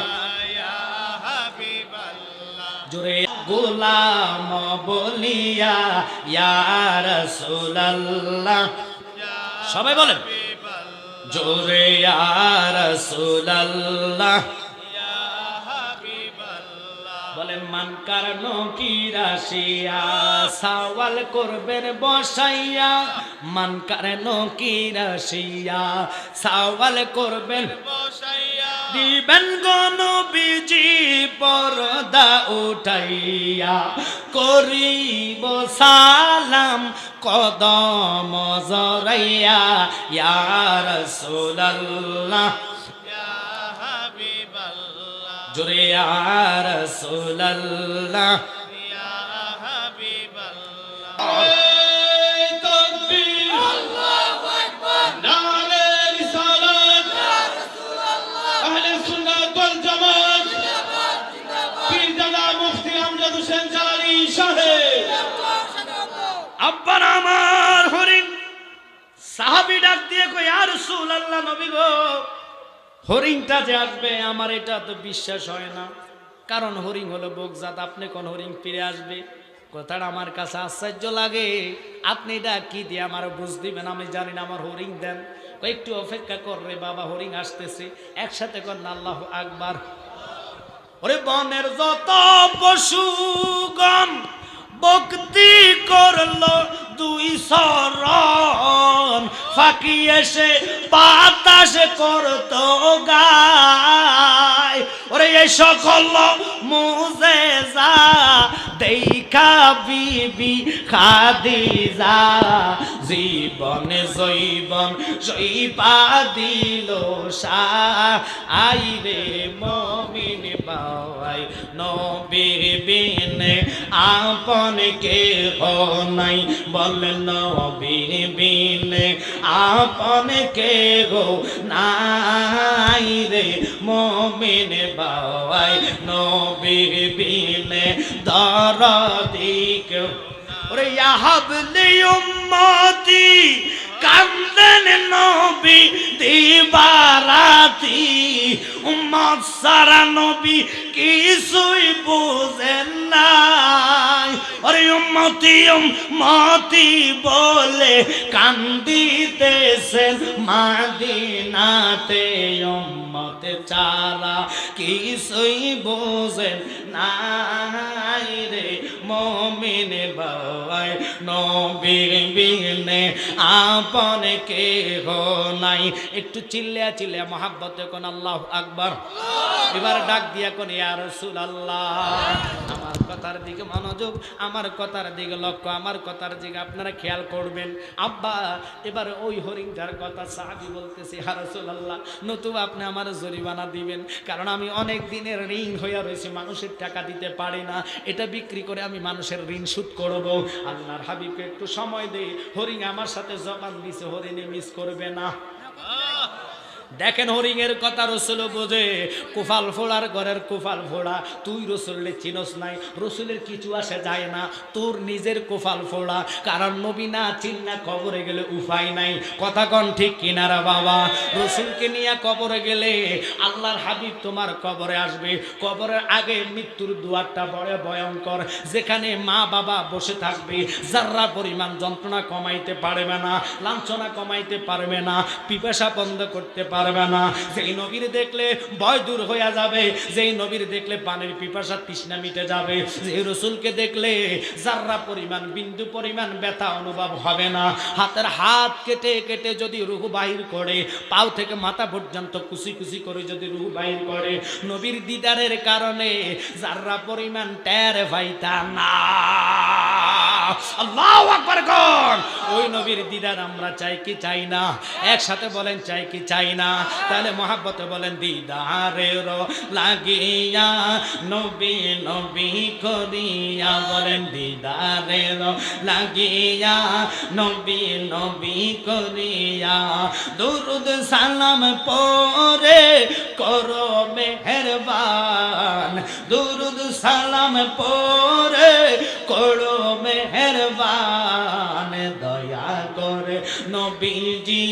S1: জোরে গোলাম বলিয়া ইয়া রাসূলুল্লাহ, সবাই বলেন জোরে ইয়া রাসূলুল্লাহ। বলেন মান কারণ কি রাশিয়া সওয়াল করবেন বসাইয়া, মান কারণ কি রাশিয়া সওয়াল করবেন বসাইয়া, দিবেন নবীজি পর্দা উঠাইয়া, করিব সালাম কদম জড়াইয়া ইয়া রাসূলুল্লাহ জোরে ইয়া রাসূলুল্লাহ ইয়া হাবিবাল্লাহ। তাকবীর, আল্লাহু আকবার, নারে রিসালাত, ইয়া রাসূলুল্লাহ, আহলে সুন্নাত ওয়াল জামাত জিন্দাবাদ জিন্দাবাদ, পীর দাদা মুফতি আমজাদ হোসেন জালালী সাহেব আব্বার আমার হরিণ। সাহাবী ডাক দিয়ে কই ইয়া রাসূলুল্লাহ, নবী গো হরিণটা যে আসবে আমার এটা তো বিশ্বাস হয় না, কারণ হরিণ হলো বকজাত, আপনি কোন হরিণ ফিরে আসবে? কথাটা আমার কাছে আশ্চর্য লাগে। আপনি এটা কি দিয়ে আমার বুঝ দিবেন? আমি জানি না, আমার হরিণ দেন। একটু অপেক্ষা কর রে বাবা, হরিণ আসতেছে, একসাথে কর না আল্লাহু আকবার। ওরে বনের যত পশুগণ ভক্তি করলো দুই শরণ, ফাঁকি এসে বাতাস করতো গায়। ওরে এই সকল মুজেজা দেখা বিবি খাদিজা জীবনে জৈবন জৈবা দিল আই রে মমিন বাই নবী বিনে আপন কে নাই, বলে নবী বিনে আপন কে গো নাই রে মমিন বাই নবী বিনে দরদিক। ওরে ইয়া হাবলি উম্মতি কান্দেন নবী দিবারাতি, উম্মত সারা নবী কিছুই বুঝেন নাই। ওরে উম্মতি উম্মতি বলে কান্দিতেছেন মাদিনাতে, উম্মত চারা কিছুই বুঝেন নাই রে মমিন বাই নবী বিনে আপন কে নাই। একটু চিল্লিয়া চিল্লিয়া মহাব্বতে কোন আল্লাহু আকবার। এবার ডাক দিয়া কোন ইয়া রাসূলুল্লাহ। আমার কথার দিকে মনোযোগ, আমার কথার দিকে লক্ষ্য, আমার কথার দিকে আপনারা খেয়াল করবেন। আব্বা এবার ওই হরিণটার কথা সাহাবী বলতেছি, ইয়া রাসূলুল্লাহ নতুবা আপনি আমার জরিমানা দিবেন, কারণ আমি অনেক দিনের ঋণ হইয়া রয়েছি, মানুষের টাকা দিতে পারি না, এটা বিক্রি করে আমি মানুষের ঋণ শোধ করব। আল্লাহর হাবিবকে একটু সময় দেই, হরিণ আমার সাথে জবান দিছে, হরিণে মিস করবে না। দেখেন হরিণের কথা রসুল বোঝে, কুফাল ফোড়ার ঘরের কুফাল ফোড়া, তুই রসুলের চিনস নাই, রসুলের কিছু আসে যায় না, তোর নিজের কুফাল ফোড়া, কারণ নবী না চিন না কবরে গেলে উপায় নাই। কথা কন ঠিক কিনারা বাবা? রসুলকে নিয়ে কবরে গেলে আল্লাহর হাবিব তোমার কবরে আসবে, কবরের আগে মৃত্যুর দুয়ারটা বড় ভয়ঙ্কর, যেখানে মা বাবা বসে থাকবে, যার্রা পরিমাণ যন্ত্রণা কমাইতে পারবে না, লাঞ্ছনা কমাইতে পারবে না, পিপাসা বন্ধ করতে পারবে পারবে না। যেই নবীর দেখলে ভয় দূর হয়ে যাবে, যেই নবীর দেখলে পানির পিপাসা তৃষ্ণা মিটে যাবে, যেই রসুলকে দেখলে যাররা পরিমাণ বিন্দু পরিমাণ ব্যথা অনুভব হবে না। হাতের হাত কেটে কেটে যদি রূহ বাহির করে, পাও থেকে মাথা পর্যন্ত কুচি কুচি করে যদি রূহ বাহির করে, নবীর দিদারের কারণে যাররা পরিমাণ টের পাইতা না। আল্লাহু আকবার কোন। ওই নবীর দিদার আমরা চাই কি চাই না? একসাথে বলেন চাই কি চাই না? তাহলে মহাব্বতে বলেন দিদারের লাগিয়া নবী নবী করিয়া, বলেন দিদারের লাগিয়া নবী নবী করিয়া, দুরুদ সালাম পড়ে করো মেহেরবান, দুরুদ সালাম পড়ে করো মেহেরবান, দয়া করে নবীজি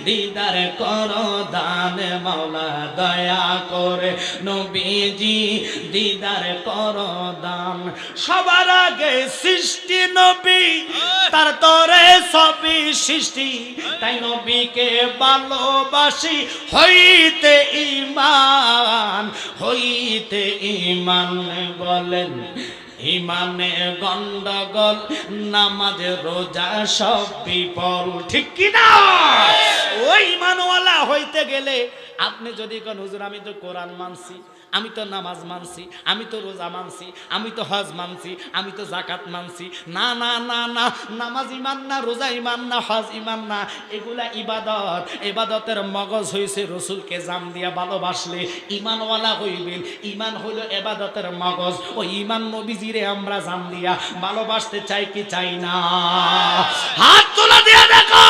S1: দিদার করো দান, মাওলা দয়া করে নবীজি দিদার করো দান। সবার আগে সৃষ্টি নবী, তার তরে সবই সৃষ্টি, তাই নবীকে ভালোবাসি হইতে ঈমান, হইতে ঈমান। বলেন ইমানে গন্ডগোল, নামাজে রোজা সব বিফল, ঠিক কি না? ওই ইমানওয়ালা হইতে গেলে আপনি যদি কোন হুজুর আমি তো কোরআন মানছি, আমি তো নামাজ মানছি, আমি তো রোজা মানছি, আমি তো হজ মানছি, আমি তো যাকাত মানছি, না না না না, নামাজ ইমান না, রোজা ইমান না, হজ ইমান না, এগুলা ইবাদত। ইবাদতের মগজ হইছে রসুলকে জান দিয়া ভালোবাসলে ইমানওয়ালা হইবেন। ইমান হইল ইবাদতের মগজ। ওই ইমান নবীজিরে আমরা জান দিয়া ভালোবাসতে চাই কি চাই না? হাত তোলা দিয়া দেখো।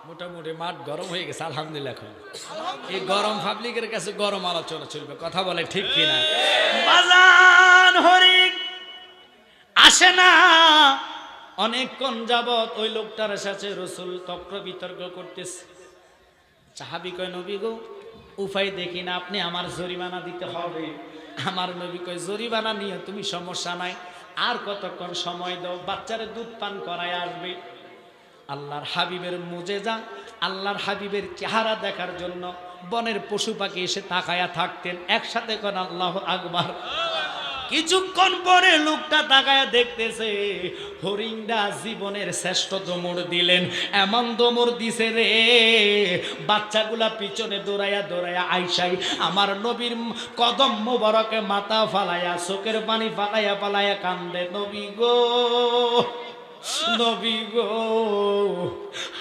S1: মোটামুটি মাঠ গরম হয়ে গেছে আলহামদুলিল্লাহ। এখন এই গরম পাবলিকের কাছে গরম আলোচনা চলবে, কথা বলে ঠিক কিনা? বাজান হরিক আসে না, অনেকক্ষণ যাবত ওই লোকটার সাথে রসুল তর্ক বিতর্ক করতেছে। সাহাবী কয় নবী গো উপায় দেখি না, আপনি আমার জরিমানা দিতে হবে। আমার নবী কয় জরিমানা নিয়ে তুমি সমস্যা নাই, আর কতক্ষণ সময় দাও, বাচ্চারে দুধ পান করায় আসবে। আল্লাহর হাবিবের মুজেজা, আল্লাহর হাবিবের চেহারা দেখার জন্য বনের পশু পাখি এসে তাকায়া থাকতেন। একসাথে কোন আল্লাহু আকবার। কিছুক্ষণ পরে লোকটা তাকায়া দেখতেছে হরিণটা জীবনের শ্রেষ্ঠ দমড় দিলেন। এমন দমড় দিছে রে, বাচ্চাগুলা পিছনে দৌড়াইয়া দৌড়াইয়া আইসাই আমার নবীর কদম মোবারকে মাথা ফালাইয়া চোখের পানি ফালাইয়া ফালাইয়া কান্দে, নবী গো নবী গো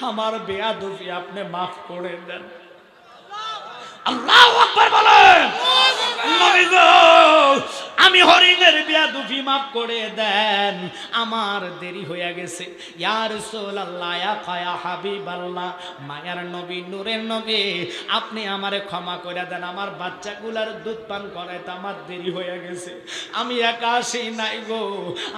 S1: আমার বেয়াদবি আপনি মাফ করে দেন। আল্লাহু আকবার বলেন। নবী গো আমি হরিণের বেয়াদবি মাফ করে দেন, আমার দেরি হয়ে গেছে। ইয়া রাসূলুল্লাহ ইয়া হাবিবাল্লাহ, মায়ার নবী নূরের নবী আপনি আমারে ক্ষমা করে দেন, আমার বাচ্চাগুলার দুধ পান করাইতে আমার দেরি হয়ে গেছে। আমি একা আসি নাই গো,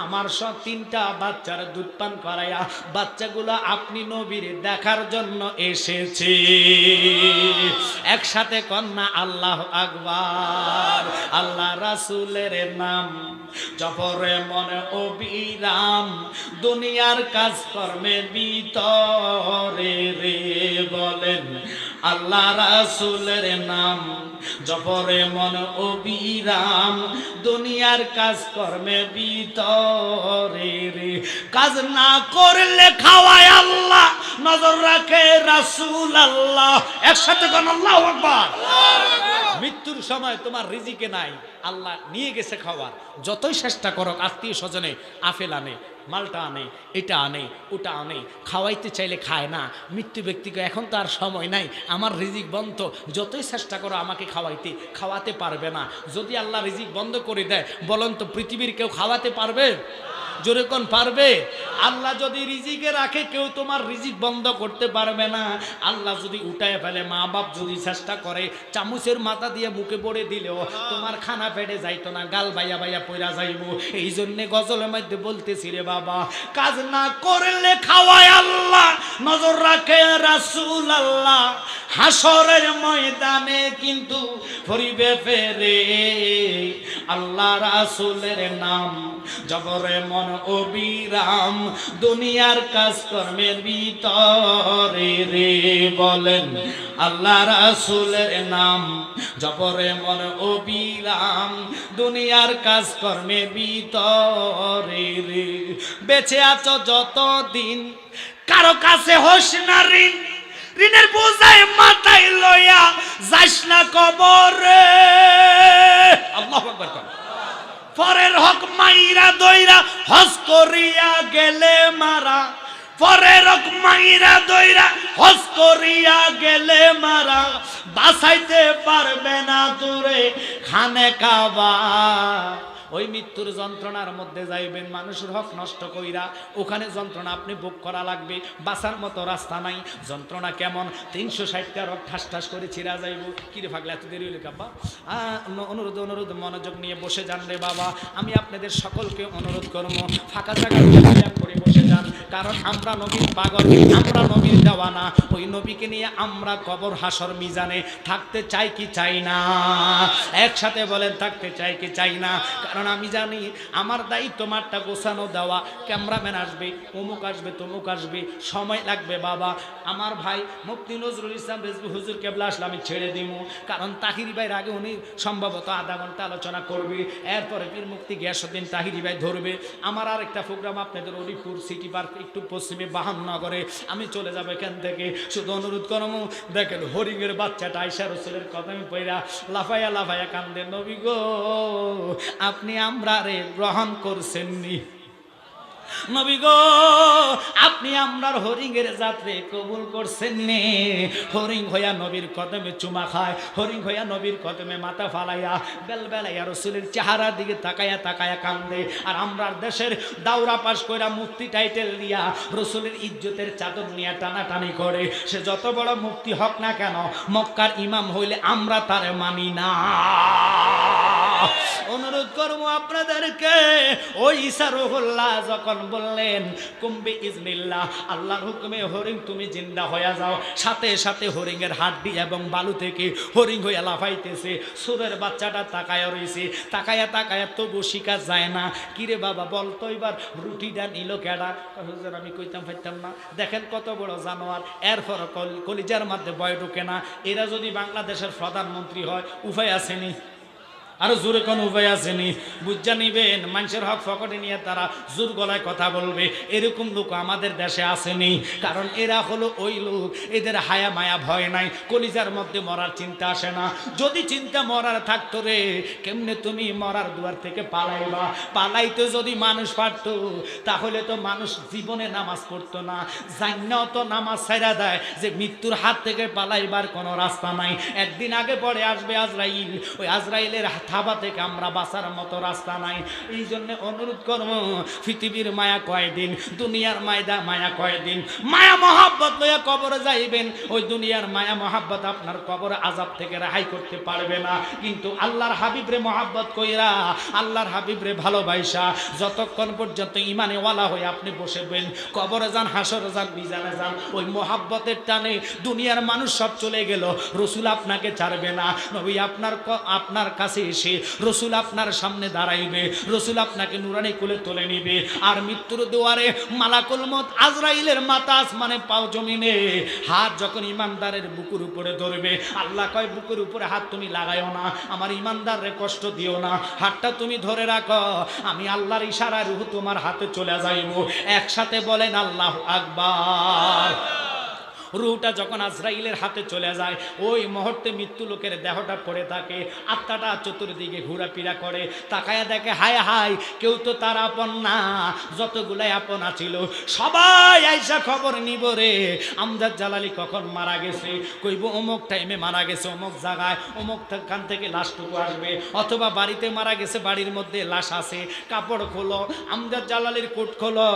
S1: আমার সব 3টা বাচ্চার দুধ পান করাইয়া বাচ্চাগুলো আপনি নবীর দেখার জন্য এসেছে। একসাথে কন্যা আল্লাহু আকবার। আল্লাহ রাসূলের নাম জপরে মনে অবিরাম, দুনিয়ার কাজ কর্মে ভিতরে রে। বলেন আল্লাহ রাসূলের নাম জপরে মনে অবিরাম, দুনিয়ার কাজ কর্মে ভিতরে রে। কাজ না করলে খাওয়ায় আল্লাহ, নজর রাখে রাসূল আল্লাহ। একসাথে কোন আল্লাহু আকবার। মৃত্যুর সময় তোমার রিজিকে নাই, আল্লাহ নিয়ে গেছে খাওয়ার। যতই চেষ্টা করো আত্মীয় স্বজনে আপেল আনে, মালটা আনে, এটা আনে, ওটা আনে, খাওয়াইতে চাইলে খায় না। মৃত্যু ব্যক্তিকে এখন তো আর সময় নাই, আমার রিজিক বন্ধ, যতই চেষ্টা করো আমাকে খাওয়াতে পারবে না। যদি আল্লাহ রিজিক বন্ধ করে দেয় বলেন তো পৃথিবীর কেউ খাওয়াতে পারবে? জোরে কোন পারবে? আল্লাহ যদি রিজিকে রাখে কেউ তোমার রিজিক বন্ধ করতে পারবে না। আল্লাহ যদি উঠায় ফেলে, মা বাপ যদি চেষ্টা করে চামচের মাথা দিয়ে মুখে পড়ে দিলেও তোমার খানা পেটে যাইতো না, গাল বাইয়া বাইয়া পয়রা যাইব। এই জন্যে গজলের মধ্যে বলতেছি রে বাবা, কাজ না করলে খাওয়ায় আল্লাহ, নজর রাখে রাসূল আল্লাহ, হাসরের ময়দানে কিন্তু ফরিবে ফেরে আল্লাহ রাসূলের নাম, জবরে মন অবিরাম দুনিয়ার কাজ কর্মের ভিতরে রে। বলেন আল্লাহ রাসূলের নাম, জবরে মন অবিরাম দুনিয়ার কাজ কর্মের ভিতরে রে। বেঁচে আছো যতদিন কারো কাছে হোস না ঋণ, ঋণের বোঝায় মাথায় লইয়া যাস না কবরে। আল্লাহু আকবার। পরের হক মাইরা দইরা হজ করিয়া গেলে মারা, পরের হক মাইরা দইরা হজ করিয়া গেলে মারা, বাঁচাইতে পারবে না দূরে খানে কাবা। ওই মৃত্যুর যন্ত্রণার মধ্যে যাইবেন, মানুষের হক নষ্ট কইরা ওখানে যন্ত্রণা আপনি ভোগ করা লাগবে। বাঁচার মতো রাস্তা নাই। যন্ত্রণা কেমন? 360টা রক ঠাস ঠাস করে ছিঁড়া যাইব। কিরে ফাগলা এত দেরি হইলে কাব্বা? অনুরোধ মনোযোগ নিয়ে বসে যান রে বাবা। আমি আপনাদের সকলকে অনুরোধ করবো, ফাঁকা জায়গা করে বসে যান, কারণ আমরা নবীর পাগল, আমরা নবীর দেওয়ানা। ওই নবীকে নিয়ে আমরা কবর হাসর মিজানে থাকতে চাই কি চাই না? একসাথে বলেন, থাকতে চাই কি চাই না? কারণ আমি জানি আমার দায়িত্ব মাঠটা গোছানো দেওয়া। ক্যামেরাম্যান আসবে, অমুক আসবে, তমুক আসবে, সময় লাগবে বাবা। আমার ভাই মুফতি নজরুল ইসলাম রেজভী হুজুর কেবলা আসলে আমি ছেড়ে দিব, কারণ তাহিরি ভাইয়ের আগে উনি সম্ভবত আধা ঘন্টা আলোচনা করবে, এরপরে পীর মুফতি গিয়াসউদ্দিন তাহিরি ভাই ধরবে। আমার আরেকটা প্রোগ্রাম আপনাদের অলিপুর সিটি পার্ক একটু পশ্চিমে বাহান্নগরে, আমি চলে যাবো এখান থেকে। শুধু অনুরোধ করবো, দেখেন হরিণের বাচ্চাটা আয়েশা রাসূলের কদমে পইরা লাফাইয়া লাফাইয়া কান্দে, নবী গো আপনি আমরা রে গ্রহণ করছেননি, নবী গো আপনি আমরার হরিণের যাত্রে কবুল করছেন নে। হরিণ হইয়া নবীর কদমে চুমা খায়, হরিণ হইয়া নবীর কদমে মাথা ফালাইয়া বেলবেলাইয়া রসুলের চেহারার দিকে তাকায়া তাকায়া কান্দে। আর আমরার দেশের দাওরা পাশ কইরা মুফতি টাইটেল দিয়া রসুলের ইজ্জতের চাদর নিয়ে টানাটানি করে। সে যত বড় মুফতি হক না কেন, মক্কার ইমাম হইলে আমরা তারে মানি না। অনুরোধ করবো আপনাদেরকে, ওই ঈসা রুহুল্লাহ যখন বললেন কুম্বি ইজনিল্লাহ, আল্লাহর হুকুমে হরিণ তুমি জিন্দা হয়ে যাও, সাথে সাথে হরিণের হাড্ডি এবং বালু থেকে হরিণ হইয়া লাফাইতেছে। সুরের বাচ্চাটা তাকায়া রইছে, তাকায়া তাকায়া তবু শিকা যায় না। কিরে বাবা বলতো এবার রুটিটা নিল কেডা? হুজুর আমি কইতাম ফাইতাম না। দেখেন কত বড় জানোয়ার, এরপর কলিজার মধ্যে ভয় ঢুকে না। এরা যদি বাংলাদেশের প্রধানমন্ত্রী হয় উপায় আসেনি? আরো জোরে কোন উপায় আসেনি? বুঝা নিবেন, মানুষের হক ফকটে নিয়ে তারা জোর গলায় কথা বলবে, এরকম লোক আমাদের দেশে আসেনি। কারণ এরা হলো ওই লোক, এদের হায়া মায়া ভয় নাই, কলিজার মধ্যে মরার চিন্তা আসে না। যদি চিন্তা মরার থাকতো রে, কেমনে তুমি মরার দুয়ার থেকে পালাইবা? পালাইতে যদি মানুষ পারতো, তাহলে তো মানুষ জীবনে নামাজ পড়তো না। জান্নাও তো নামাজ ছাইরা দেয় যে মৃত্যুর হাত থেকে পালাইবার কোনো রাস্তা নাই। একদিন আগে পরে আসবে আজরাইল, ওই আজরাইলের থাবা থেকে আমরা বাঁচার মতো রাস্তা নাই। এই জন্য অনুরোধ করবো, পৃথিবীর মায়া কয়দিন, দুনিয়ার মায়া কয়দিন। মায়া মহাব্বত লইয়া কবরে যাইবেন, ওই দুনিয়ার মায়া মহাব্বত আপনার কবরে আযাব থেকে রেহাই করতে পারবে না। কিন্তু আল্লাহর হাবিবরে মহাব্বত কইরা, আল্লাহর হাবিবরে ভালোবাসা যতক্ষণ পর্যন্ত ইমানে ওয়ালা হয়ে আপনি বসেবেন, কবরে যান, হাসরে যান, মিজানে যান, ওই মহাব্বতের টানে দুনিয়ার মানুষ সব চলে গেল, রসুল আপনাকে ছাড়বে না। নবী আপনার কাছে এসে রসুল আপনার সামনে দাঁড়াইবে, রসুল আপনাকে নুরানি কোলে তুলে নিবে। আর মৃত্যুর দুয়ারে মালাকুল মউত আজরাইলের মাথা আসমানে পাও জমিনে, হাত যখন ইমানদারের বুকুর উপরে ধরবে, আল্লাহ কয় বুকুর উপরে হাত তুমি লাগাইও না, আমার ইমানদাররে কষ্ট দিও না, হাতটা তুমি ধরে রাখো, আমি আল্লাহর ইশারায় রূহ তোমার হাতে চলে যাইব। একসাথে বলেন আল্লাহু আকবার। রুহটা যখন আজরাইলের হাতে চলে যায়, ওই মুহূর্তে মৃত্যু লোকের দেহটা পড়ে থাকে, আত্মাটা চতুর্দিকে ঘোরাফেরা করে, তাকায়া দেখে হায় হায় কেউ তো তার আপন না, যতগুলাই আপন ছিল সবাই আইসা খবর নিব রে আমজাদ জালালি কখন মারা গেছে, কইব অমুক টাইমে মারা গেছে অমুক জায়গায়, অমুক খান থেকে লাশটুকু আসবে, অথবা বাড়িতে মারা গেছে বাড়ির মধ্যে লাশ আছে, কাপড় খোলো, আমজাদ জালালির কোট খোলো,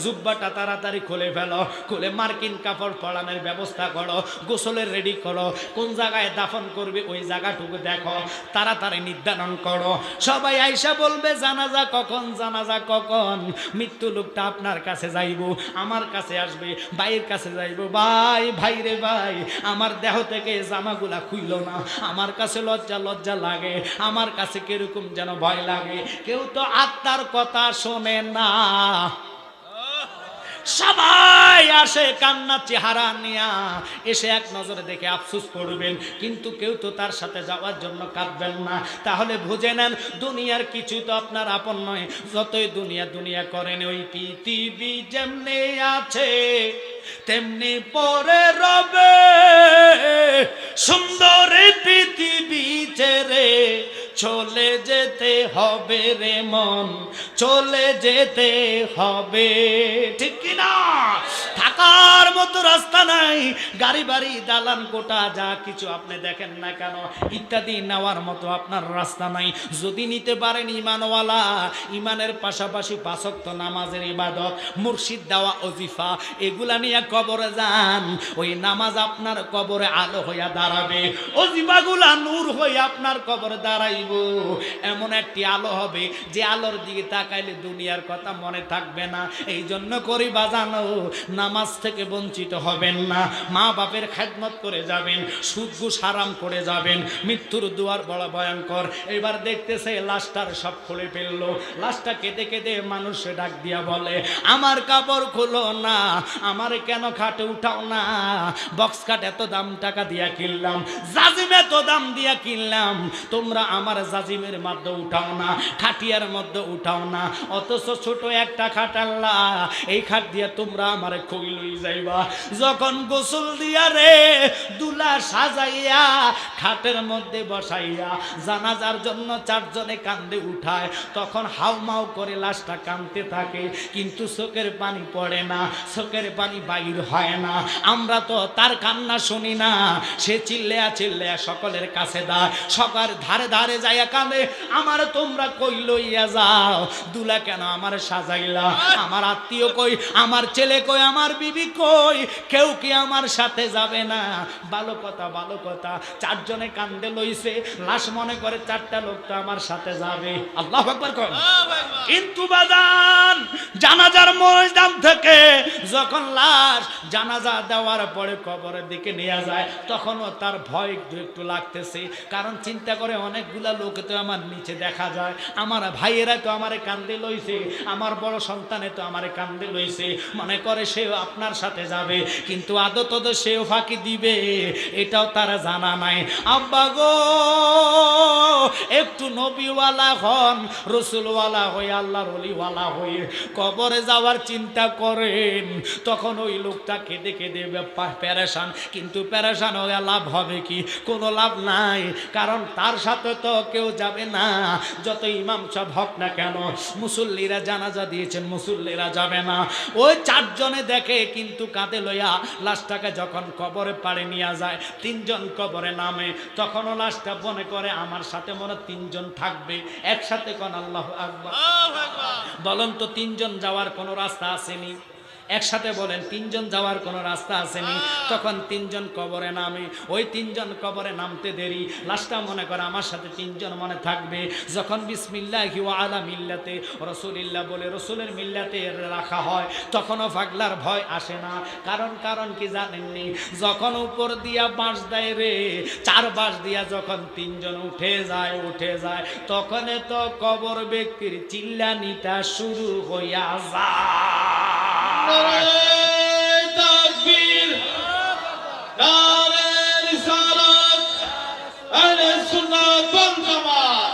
S1: জুব্বাটা তাড়াতাড়ি খুলে ফেলো, খুলে মার্কিন কাপড় পরানোর ব্যবস্থা করো, গোসলের রেডি করো, কোন জায়গায় দাফন করবে ওই জায়গাটুকু দেখো, তাড়াতাড়ি নির্ধারণ করো। সবাই আইসা বলবে জানাজা কখন, জানাজা কখন, মৃত্যু লোকটা আপনার কাছে যাইব, আমার কাছে আসবে, ভাইয়ের কাছে যাইব, ভাই ভাই রে ভাই আমার দেহ থেকে জামাগুলা খুইল না, আমার কাছে লজ্জা লজ্জা লাগে, আমার কাছে কিরকম যেন ভয় লাগে, কেউ তো আত্মার কথা শোনে না। সবাই আসে কান্না চেহারা নিয়া, এসে এক নজরে দেখে আফসোস করবেন, কিন্তু কেউ তো তার সাথে যাওয়ার জন্য কাঁদবেন না। তাহলে বুঝে নেন দুনিয়ার কিছু তো আপনার আপন নয়, যতই দুনিয়া দুনিয়া করেন ওই পৃথিবী যেমনি আছে তেমনি পরে রবে, সুন্দর পৃথিবী ছেড়ে চলে যেতে হবে রে মন, চলে যেতে হবে, ঠিক কিনা? থাকার মতো রাস্তা নাই, গাড়ি বাড়ি দালান কোটা যা কিছু আপনি দেখেন না কেন ইত্যাদি নেওয়ার মতো আপনার রাস্তা নাই। যদি নিতে পারেন ইমানওয়ালা, ইমানের পাশাপাশি 5 ওয়াক্ত নামাজের ইবাদত, মুর্শিদ দেওয়া ওজিফা, এগুলা নিয়ে কবরে যান, ওই নামাজ আপনার কবরে আলো হইয়া দাঁড়াবে, ওজিফাগুলা নূর হইয়া আপনার কবরে দাঁড়াইব। এমন একটি আলো হবে যে আলোর দিকে তাকাইলে দুনিয়ার কথা মনে থাকবে না। এই জন্য করি বাজানো, নামাজ থেকে বঞ্চিত হবেন না, মা বাপের খেদমত করে যাবেন, সুদ ঘুষ হারাম করে যাবেন, মৃত্যুর দুয়ার বড় ভয়ঙ্কর। এবার দেখতেছে লাশটার সব খুলে ফেললো, লাশটা কেঁদে কেঁদে মানুষে ডাক দিয়া বলে আমার কাপড় খুলো না, আমার কেন খাটে উঠাও না, বক্স খাট এত দাম টাকা দিয়া কিনলাম, জাজিম এত দাম দিয়া কিনলাম, তোমরা আমার জাজিমের মধ্যে উঠাও না, খাটিয়ার মধ্যে উঠাও না, অথচ ছোট একটা খাট আল্লাহ, এই খাট দিয়া তোমরা আমারে খুই লই যাইবা। যখন গোসল দিয়া রে দুলা সাজাইয়া খাটের মধ্যে বসাইয়া জানাজার জন্য 4 জনে কান্দে উঠায়, তখন হাউমাউ করে লাশটা কাঁদতে থাকে, কিন্তু চোখের পানি পড়ে না, চোখের পানি বাইর হয় না। আমরা তো তার কান্না শুনি না, সে চিল্লেয়া চিল্লেয়া সকলের কাছে দেয়, সকার ধারে ধারে যাইয়া কাঁদে আমার তোমরা কই লইয়া যাও, দুলা কেন আমার সাজাইলা, আমার আত্মীয় কই, আমার ছেলে কই, আমার বিবি কই, কেউ কি আমার সাথে যাবে না? ভালো কথা ভালো কথা, 4 জনে কান্দে লইছে, লাশ মনে করে 4টা লোক তো আমার সাথে যাবে। আল্লাহু আকবার কর। কিন্তু বাজান জানাজার ময়দান থেকে যখন লাশ জানাজা দেওয়ার পরে কবরের দিকে নিয়ে যায়, তখনও তার ভয় একটু একটু লাগতেছে, কারণ চিন্তা করে অনেকগুলা লোক তো আমার নিচে দেখা যায়, আমার ভাইয়েরা তো আমারে কান্দে লইছে, আমার বড় সন্তানে তো আমারে কান্দে লইছে, মনে করে সেও আপনার সাথে যাবে, কিন্তু আদত তো সেও ফাঁকি দিবে, এটাও তারা জানা নাই। আব্বা গো একটু নবীওয়ালা হন, রসুলওয়ালা হয়ে আল্লাহর ওলিওয়ালা হয়ে কবরে যাওয়ার চিন্তা করেন, তখন ওই লোকটা কেঁদে কেঁদে পেরেশান, কিন্তু পেরেশান হয়ে লাভ হবে কি? কোনো লাভ নাই, কারণ তার সাথে তো কেউ যাবে না, যত ইমাম সাহেব হক না কেন, মুসল্লিরা জানাজা দিয়েছেন, মুসল্লিরা যাবে না। ওই 4 জনে দেখে, কিন্তু কাঁধে লইয়া লাশটাকে যখন কবরে পাড়ে নিয়ে যায়, 3 জন কবরে নামে, তখনও লাশটা মনে করে আমার সাথে মনে 3 জন থাকবে, একসাথে কোন আল্লাহু আকবার। বলেন তো 3 জন যাওয়ার কোনো রাস্তা আসেনি? একসাথে বলেন 3 জন যাওয়ার কোনো রাস্তা আসেনি? তখন 3 জন কবরে নামে, ওই 3 জন কবরে নামতে দেরি, লাশটা মনে করে আমার সাথে 3 জন মনে থাকবে। যখন বিসমিল্লাহি ওয়া আলা মিল্লাতে রাসূলিল্লাহ বলে রসুলের মিল্লাতে রাখা হয়, তখনও পাগলার ভয় আসে না, কারণ কি জানেননি? যখন উপর দিয়া বাঁশ দেয় রে, 4 বাঁশ দিয়া যখন 3 জন উঠে যায়, তখন তো কবর ব্যক্তির চিল্লানিটা শুরু হইয়া যায়।
S2: তাকবীর, নারে রিসালাত, আহলে সুন্নাত ওয়াল জামাত।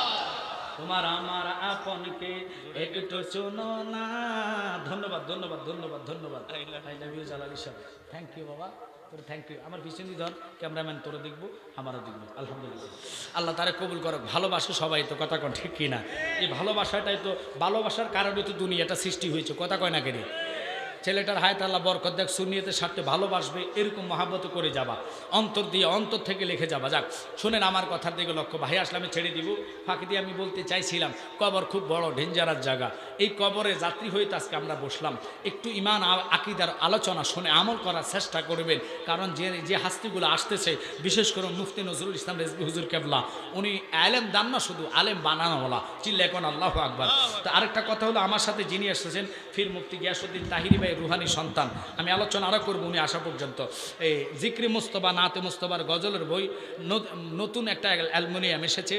S1: তোমার আমার আপনকে একটু শোনো না। ধন্যবাদ ধন্যবাদ ধন্যবাদ ধন্যবাদ। আই লাভ ইউ জালালি সাহেব, থ্যাংক ইউ বাবা। তোর থ্যাংক ইউ। আমার পিছনে ধর, ক্যামেরাম্যান তোরে দেখবো, আমারও দেখবো। আলহামদুলিল্লাহ, আল্লাহ তারা কবুল করো। ভালোবাসো সবাই তো, কথা কন ঠিক কিনা? এই ভালোবাসাটাই তো, ভালোবাসার কারণে তো দুনিয়াটা সৃষ্টি হয়েছে, কথা কয় না কেন? ছেলেটার হায়াত আল্লাহ বরকত দেখ, সুনিয়তের স্বার্থে ভালোবাসবে, এরকম মহাব্বত করে যাবা, অন্তর দিয়ে অন্তর থেকে লিখে যাবা। যাক শোনেন আমার কথার দিকে লক্ষ্য। ভাই আসলে আমি ছেড়ে দিব, ফাঁকি দিয়ে আমি বলতে চাইছিলাম, কবর খুব বড় ডেঞ্জারাস জায়গা। এই কবরে যাত্রী হইতে আজকে আমরা বসলাম, একটু ইমান আকিদার আলোচনা শুনে আমল করার চেষ্টা করবেন। কারণ যে হাস্তিগুলো আসতেছে, বিশেষ করে মুফতি নজরুল ইসলাম রেজভী হুজুর কেবলা, উনি আলেম দান না, শুধু আলেম বানানোওয়ালা। চিল্লা এখন আল্লাহু আকবার। তো আরেকটা কথা হলো, আমার সাথে যিনি এসেছেন ফির মুফতি গিয়াসউদ্দিন তাহিরি ভাই, রুহানি সন্তান। আমি আলোচনা আরও করবো উনি আসা পর্যন্ত। এই জিক্রি মুস্তফা, নাতে মুস্তফার গজলের বই নতুন একটা অ্যালুমিনিয়াম এসেছে।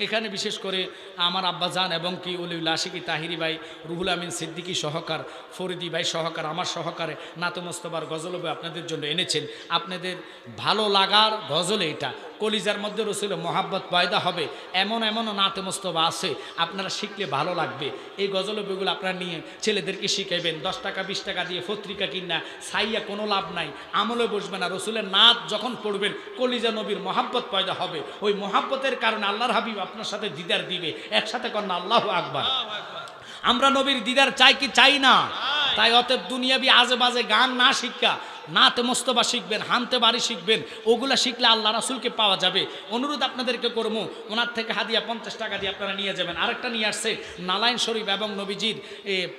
S1: এখানে বিশেষ করে আমার আব্বাজান এবং কি উলিউল আশিকি তাহিরি ভাই, রুহুল আমিন সিদ্দিকী সহকার, ফরিদি ভাই সহকার, আমার সহকারে নাতে মুস্তফার গজল বই আপনাদের জন্য এনেছেন। আপনাদের ভালো লাগার গজল এটা, কলিজার মধ্যে রসুল মোহাব্বত পয়দা হবে, এমন এমনও নাতে মুস্তফা আছে, আপনারা শিখলে ভালো লাগবে। এই গজল বইগুলো আপনারা নিয়ে ছেলেদেরকে শিখাইবেন। 10 টাকা 20 টাকা দিয়ে পত্রিকা কিনা সাইয়া কোনো লাভ নাই, আমলে বসবে না। রসুলের নাত যখন পড়বেন, কলিজা নবীর মোহাব্বত পয়দা হবে। ওই মোহাব্বতের কারণে আল্লাহর হাবিব আপনার সাথে দিদার দিবে। একসাথে কন্যা আল্লাহু আকবার। আমরা নবীর দিদার চাই কি চাই না? তাই অতএব দুনিয়াবি আজে বাজে গান না শিক্ষা, নাতে মোস্তফা শিখবেন, হানতে বাড়ি শিখবেন, ওগুলা শিখলে আল্লাহ রাসূলকে পাওয়া যাবে। অনুরোধ আপনাদেরকে করবো, ওনার থেকে হাদিয়া 50 টাকা দিয়ে আপনারা নিয়ে যাবেন। আরেকটা নিয়ে আসছে নালাইন শরীফ এবং নবীজির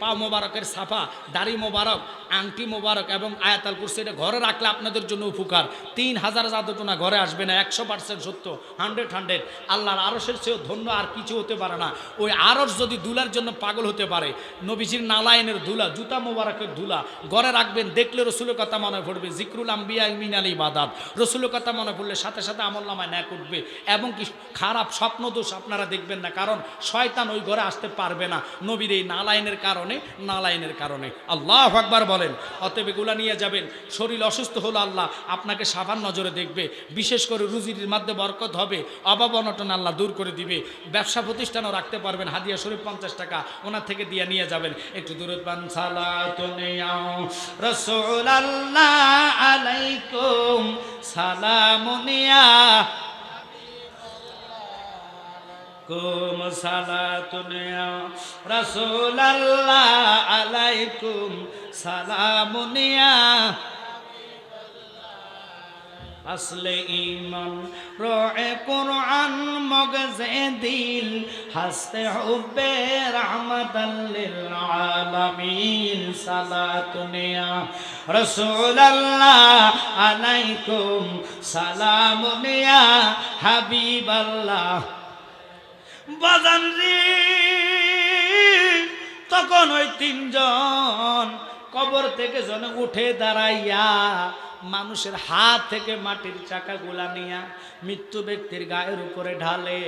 S1: পা মোবারকের সাফা, দাড়ি মোবারক, আংটি মোবারক এবং আয়াতাল কুরসি। এটা ঘরে রাখলে আপনাদের জন্য উপকার। 3000 জাদুটোনা ঘরে আসবে না, 100% সত্য, 100 আল্লাহর আরশের চেয়েও ধন্য আর কিছু হতে পারে না। ওই আরশ যদি দুলার জন্য পাগল হতে পারে, নবীজির নালাইনের ধুলা, জুতা মোবারকের ধুলা ঘরে রাখবেন, দেখলে রসুলের কথা মনে পড়বে। জিকরুল আম্বিয়া মিনাল ইবাদাত, রসুলের কথা মনে পড়লে সাথে সাথে আমলনামায় ন্যাক উঠবে। এবং কি খারাপ স্বপ্ন দোষ আপনারা দেখবেন না, কারণ শয়তান ওই ঘরে আসতে পারবে না নবীর এই নালাইনের কারণে, নালাইনের কারণে। আল্লাহু আকবার বলেন। অতএব এগুলা নিয়ে যাবেন। শরীর অসুস্থ হলো আল্লাহ আপনাকে সাবান নজরে দেখবে। বিশেষ করে রুজির মধ্যে বরকত হবে, অভাব অনটন আল্লাহ দূর করে দিবে। ব্যবসা প্রতিষ্ঠানও রাখতে পারবেন। হাদিয়া শরীফ 50 টাকা ওনার থেকে দিয়ে নিয়ে যাবেন। একটু দূরত পান সালাতুনিয়াও রাসূলুল্লাহ আলাইকুম সালামুনিয়া কুম সালাতুনিয়া রাসূলুল্লাহ আলাইকুম সালামুনিয়া আসলে ইমান রয়ে কুরআন মগজে দিল হাসতে হুব্বে রাহমাতাল লিল আলামিন সালাতুনিয়া রাসূলুল্লাহ আলাইকুম সালামুনিয়া হাবিবাল্লাহ। বাজান রে, তখন ওই 3 জন কবর থেকে যেন উঠে দাঁড়াইয়া মানুষের হাত থেকে মাটির চাকাগুলা নিয়া মৃত্যু ব্যক্তির গায়ের উপরে ঢালে,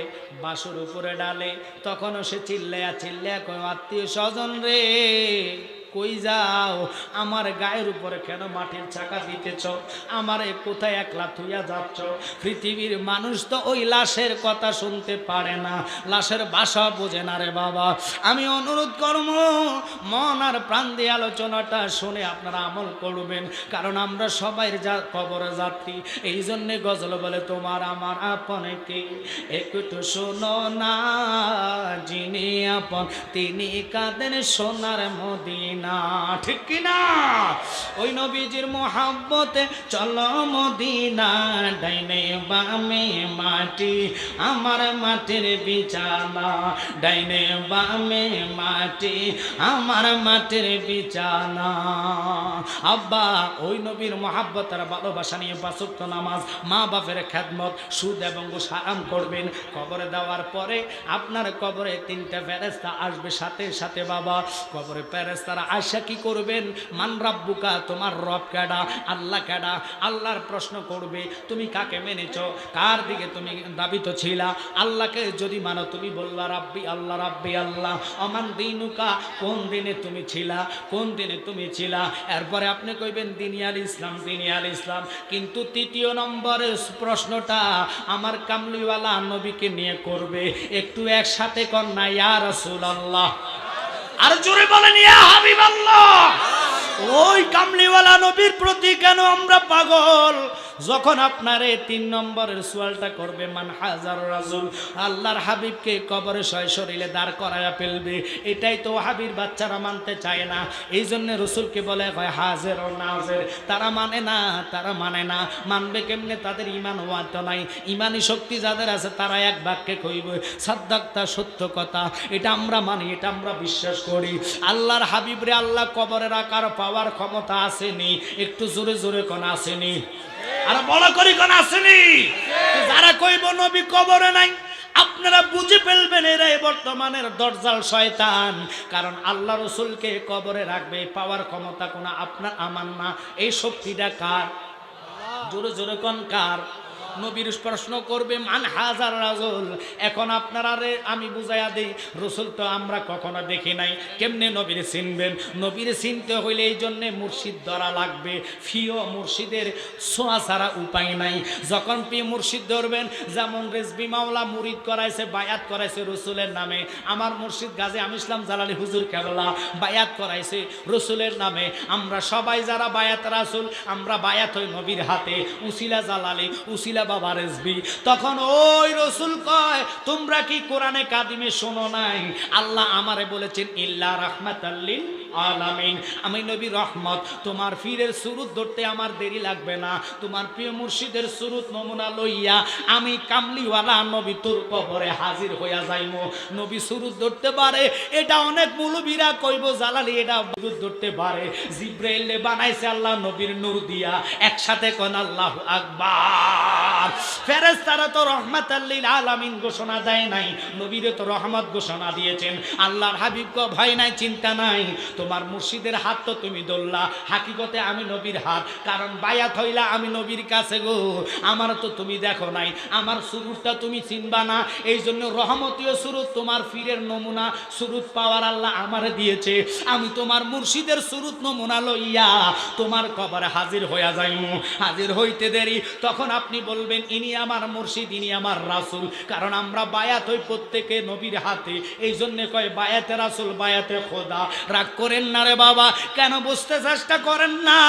S1: বাসুর উপরে ঢালে। তখনও সে চিল্লায়া চিল্লায়া কয়, আত্মীয় স্বজন রে কই যাও? আমার গায়ের উপরে কেন মাটির চাকা দিতেছ? আমারে কোথায় একলা থুইয়া যাচ্ছ? পৃথিবীর মানুষ তো ওই লাশের কথা শুনতে পারে না, লাশের ভাষা বোঝে না রে বাবা। আমি অনুরোধ করব, মন আর প্রাণ দিয়ে আলোচনাটা শুনে আপনারা আমল করবেন, কারণ আমরা সবাই কবরে যাত্রী। এই জন্যে গজল বলে, তোমার আমার আপন কে একটু শোনো না, যিনি আপন তিনি কাঁদেন সোনার মদিনা। ঠিক কিনা? ওই নবীজির মোহাব্বতে চলো মদিনা, ডাইনে বামে মাটি আমার মাটির বিছানা, ডাইনে বামে মাটি আমার মাটির বিছানা। আব্বা ওই নবীর মোহাব্বত আর ভালোবাসা নিয়ে 5 ওয়াক্ত নামাজ, মা বাপের খেদমত, সুদ এবং ঘুষ হারাম করবেন। কবরে দেওয়ার পরে আপনার কবরে 3টা ফেরেশতা আসবে সাথে সাথে। বাবা কবরে ফেরেশতারা আয়সা কি করবেন? মান রাব্বুকা, তোমার রব কেডা? আল্লাহ কেডা? আল্লাহর প্রশ্ন করবে, তুমি কাকে মেনেছ, কার দিকে তুমি দাবিত ছিলা? আল্লাহকে যদি মানো তুমি বললা রাব্বি আল্লাহ, রাব্বি আল্লাহ। অমান দিনুকা, কোন দিনে তুমি ছিলা, কোন দিনে তুমি ছিলা? এরপরে আপনি কইবেন দিনিয়াল ইসলাম, দিনিয়াল ইসলাম। কিন্তু 3য় নম্বরের প্রশ্নটা আমার কামলিওয়ালা নবীকে নিয়ে করবে। একটু একসাথে কর না, ইয়া রাসূলুল্লাহ। আর জোরে বলেন ইয়া হাবিবাল্লাহ। ওই কামলিওয়ালা নবীর প্রতি কেন আমরা পাগল? যখন আপনারে 3 নম্বরের সোয়ালটা করবে, মান হাজার রাজুল, আল্লাহর হাবিবকে কবরে সশরীরে দাঁড় করায়া ফেলবে, এটাই তো হাবির বাচ্চারা মানতে চায় না। এই জন্য রসুলকে বলে হয় হাজের ও নাজের। তারা মানে না, তারা মানে না। মানবে কেমনে? তাদের ইমান ওয়াত নাই। ইমানি শক্তি যাদের আছে তারা এক বাক্যে কইবে সাদ্দাক্তা, সত্য কথা। এটা আমরা মানি, এটা আমরা বিশ্বাস করি। আল্লাহর হাবিবরে আল্লাহ কবরে রাখার পাওয়ার ক্ষমতা আসেনি? একটু জোরে জোরে কোন আসেনি? আর বড় করি কোন আসেনি? যারা কইব নবী কবরে নাই, আপনারা বুঝে ফেলবেন এরাই বর্তমানের দজ্জাল শয়তান। কারণ আল্লাহ রসুলকে কবরে রাখবে পাওয়ার ক্ষমতা কোন আপনার আমার না। এই শক্তিটা কার? জোরে জোরে কোন কার? নবীর প্রশ্ন করবে মান হাজার রাজুল। এখন আপনারা আমি বুঝাইয়া দিই, রসুল তো আমরা কখনো দেখি নাই, কেমনে নবীর চিনবেন? নবীর চিনতে হইলে এই জন্যে মুর্শিদ ধরা লাগবে। ফিও মুর্শিদের ছোঁয়া ছাড়া উপায় নাই। যখন প্রিয় মুর্শিদ ধরবেন, যেমন রেজবি মাওলা মুরিদ করাইছে, বায়াত করাইছে রসুলের নামে। আমার মুর্শিদ গাজী আমি ইসলাম জালালি হুজুর কেবলা বায়াত করাইছে রসুলের নামে। আমরা সবাই যারা বায়াত রাসুল, আমরা বায়াত হই নবীর হাতে। উসিলা জালালি, উসিলা বাবা রেজবি। তখন ওই রসুল কয়, তোমরা কি কোরআনে কাদিমে শোনো নাই? আল্লাহ আমারে বলেছেন ইল্লা রাহমাতাল লিল আলামিন, আমি নবী রহমত। তোমার পীরের সুরুত ধরতে আমার দেরি লাগবে না। তোমার প্রিয় মুর্শিদের সুরুত নমুনা লইয়া আমি কামলিওয়ালা নবী তোর কবরে হাজির হইয়া যাইমু। নবী সুরুত ধরতে পারে, এটা অনেক মুলবিরা কইব জালালি এটা সুরুত ধরতে পারে। জিব্রাইলে বানাইছে আল্লাহ নবীর নূর দিয়া। একসাথে কোন আল্লাহু আকবার। ফেরেশতারা তো রহমাতাল লিল আলামিন ঘোষণা দেয় নাই, নবীরে তো রহমত ঘোষণা দিয়েছেন। আল্লাহর হাবিব কো ভয় নাই, চিন্তা নাই, তোমার মুর্শিদের হাত তো তুমি ধরলা, হাকিকতে আমি নবীর হাত। কারণ বায়াত হইলা আমি নবীর কাছে গো, আমার তো তুমি দেখো নাই, আমার সুরুতটা তুমি চিনবা না। এই জন্য রহমতীয় সুরুত, তোমার পীরের নমুনা সুরুত পাওয়ার আল্লাহ আমারে দিয়েছে। আমি তোমার মুর্শিদের সুরুত নমুনা লইয়া তোমার কবরে হাজির হইয়া যাইমু। হাজির হইতে দেরি, তখন আপনি বলবেন ইনি আমার মুর্শিদ, ইনি আমার রাসূল। কারণ আমরা বায়াত হই প্রত্যেকে নবীর হাতে। এই জন্য কয় বায়াতে রাসূল, বায়াতে খোদা। রাগ করেন না রে বাবা, কেন বুঝতে চেষ্টা করেন না?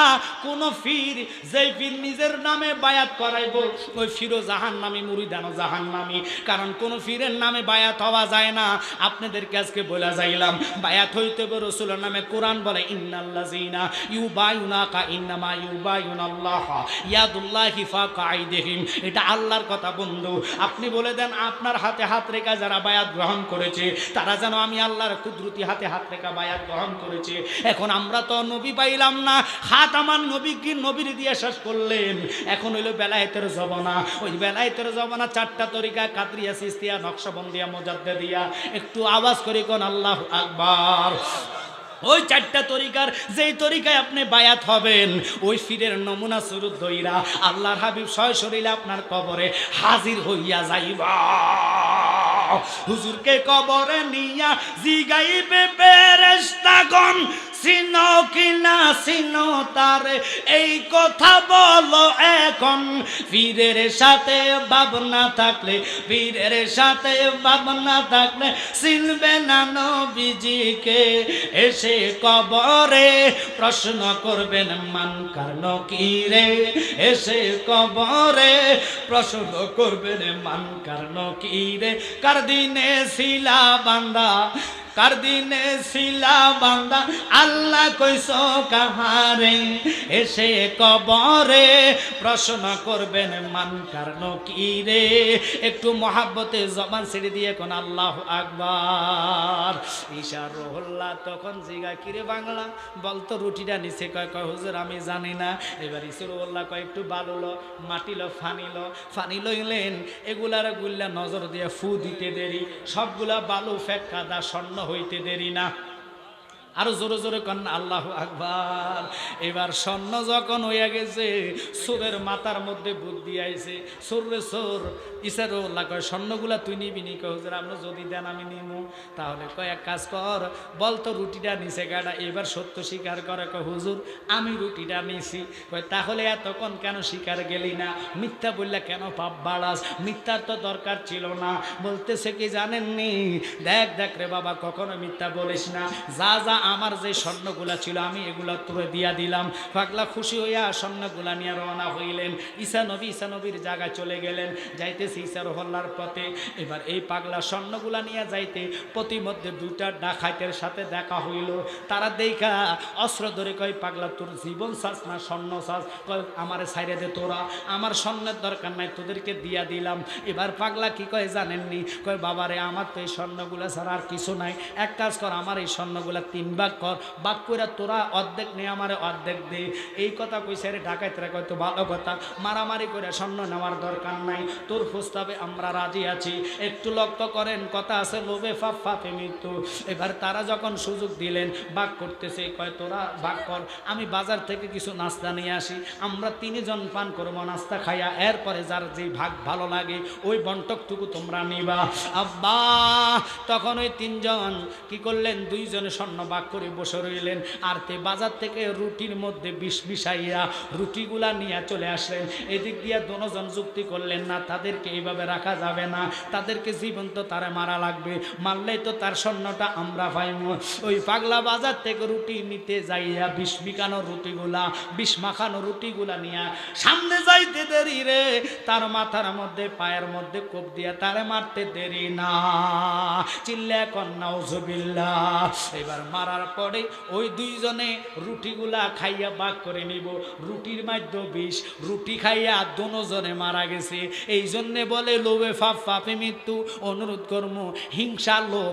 S1: কোন পীর, যেই পীর নিজের নামে বায়াত করাইব, ওই পীরও জাহান্নামী, মুরিদানও জাহান্নামী। কারণ কোন পীরের নামে বায়াত হওয়া যায় না। আপনাদেরকে আজকে বলে যাইলাম, বায়াত হইতে হবে রসুলের নামে। কোরআন বলে ইন্নাল্লাযীনা ইউবায়ুনাকা ইন্নামা ইউবায়ুনাল্লাহ ইয়াদুল্লাহি ফাওকা আইদিহিম। এটা আল্লাহর কথা বন্ধু। আপনি বলে দেন আপনার হাতে হাত রেখা যারা বায়াত গ্রহণ করেছে, তারা যেন আমি আল্লাহর কুদরতি হাতে হাত রেখা বায়াত গ্রহণ করেছে। এখন আমরা তো নবী পাইলাম না, হাত আমার নবী কি নবীর দিয়ে শেষ করলেন। এখন হইল বেলায়েতের জমানা। ওই বেলায়েতের জমানা 4টা তরিকা, কাদরিয়া, সিস্তিয়া, নকশবন্দিয়া, মুজাদ্দিদিয়া। একটু আওয়াজ করে কোন আল্লাহু আকবার। ওই 4টা তরিকার যেই তরিকায় আপনি বায়াত হবেন, ওই পীরের নমুনা সুরুত দইরা আল্লাহর হাবিব সশরীরে আপনার কবরে হাজির হইয়া যাইবা। হুজুরকে কবরে নিয়া জিগাইবে ফেরেশতাগণ, চিনো কিনা চিনো তারে, এই কথা বলো এখন। পীরের সাথে ভাবনা থাকলে, পীরের সাথে ভাবনা থাকলে চিনবে না নবীজিকে। এসে কবরে প্রশ্ন করবেন মান কারণ কি রে। এসে কবরে প্রশ্ন করবেন মান কারণ কি রে। কার দিনে ছিলা বান্দা, কার দিনে ছিলা বান্দা, আল্লাহ কইস কাহারে। এসে কবরে প্রশ্ন করবেন মান কারণ কি রে। একটু মহাব্বতে জবান ছেড়ে দিয়ে কোন আল্লাহু আকবার। ইশারুল্লাহ তখন জিগা কিরে বাংলা বলতো রুটিটা নিচে, কয় কয় হুজুর আমি জানি না। এবার ইশারুল্লাহ কয় একটু বালু লো, মাটি লো, ফানি লইলেন। এগুলার গুল্লা নজর দিয়ে ফু দিতে দেরি, সবগুলা বালু ফেক্কা দা স্বর্ণ হইতে দেরি না। আরো জোরে জোরে কন্যা আল্লাহু আকবার। এবার স্বর্ণ যখন হইয়া গেছে, সোরের মাথার মধ্যে বুদ্ধি আইছে। সোরে সোর ইসারুল্লাহ কয় স্বর্ণগুলা তুই নিবি নি? কয় হুজুর আপনি যদি দেন আমি নিমু। তাহলে কয় এক কাজ কর, বলতো রুটিটা নিচে গাড়া। এবার সত্য স্বীকার করে, কয় হুজুর আমি রুটিটা নিছি। কয় তাহলে এতক্ষণ কেন স্বীকার গেলি না? মিথ্যা বললে কেন পাপ বাড়াস? মিথ্যার তো দরকার ছিল না। বলতেছে কি জানেননি, দেখ দেখ রে বাবা, কখনো মিথ্যা বলিস না। যা যা আমার যে স্বর্ণগুলা ছিল আমি এগুলা তুলে দিয়া দিলাম। পাগলা খুশি হইয়া স্বর্ণগুলা নিয়ে রওনা হইলেন। ঈসা নবীর জায়গায় চলে গেলেন। যাইতেছে ঈসা রহল্লার পথে। এবার এই পাগলা স্বর্ণগুলা নিয়ে যাইতে প্রতিমধ্যে দুইটা ডাকাতের সাথে দেখা হইল। তারা দেখা অস্ত্র ধরে কয়, পাগলা তোর জীবন চাস না স্বর্ণ চাস? কয় আমারে ছাইরে দে, তোরা আমার স্বর্ণের দরকার নাই, তোদেরকে দিয়া দিলাম। এবার পাগলা কি কয় জানেননি? কয় বাবারে আমার তো এই স্বর্ণগুলা ছাড়া আর কিছু নাই, এক কাজ কর, আমার এই স্বর্ণগুলা 3 ভাগ কর, ভাগ করে তোরা অর্ধেক নে, আমারে অর্ধেক দে। এই কথা কইছে রে ডাকাতরা। কয় তো ভালো কথা, মারামারি করে স্বর্ণ নেওয়ার দরকার নাই, তোর প্রস্তাবে আমরা রাজি আছি। একটু লক্ষ্য করেন, কথা আছে লোভে ফাপ ফাপে মৃত্যু। এবার তারা যখন সুযোগ দিলেন ভাগ করতেছে, কয় তোরা ভাগ কর, আমি বাজার থেকে কিছু নাস্তা নিয়ে আসি, আমরা 3 জন পান করবো নাস্তা খাইয়া, এরপরে যার যে ভাগ ভালো লাগে ওই বন্টকটুকু তোমরা নিবা। আব্বা তখন ওই 3 জন কি করলেন, 2 জনে স্বর্ণ ভাগ করে বসে রইলেন। আর তে বাজার থেকে রুটির মধ্যে বিষ মিশাইয়া রুটিগুলা নিয়ে চলে আসলেন। এদিক দিয়ে 2 জন যুক্তি করলেন, না তাদেরকে এইভাবে রাখা যাবে না, তাদেরকে জীবন্ত তারা মারা লাগবে, মারলেই তো তার স্বর্ণটা আমরা পাইব। ওই পাগলা বাজার থেকে রুটি নিতে যাইয়া বিষ মিকানো রুটিগুলা, বিষ মাখানো রুটিগুলা নিয়ে সামনে যাইতে দেরি রে, তার মাথার মধ্যে পায়ের মধ্যে কোপ দিয়া তারে মারতে দেরি না। চিল্লা কন্যা নাউজুবিল্লাহ। এবার মারার পরে ওই 2 জনে রুটিগুলা খাইয়া ভাগ করে নিব, রুটির মধ্যে বিষ, রুটি খাইয়া 2 জনে মারা গেছে। এই জন্যে বলে লোভে ফাপ ফাপে মৃত্যু। অনুরোধ করব, হিংসা লোভ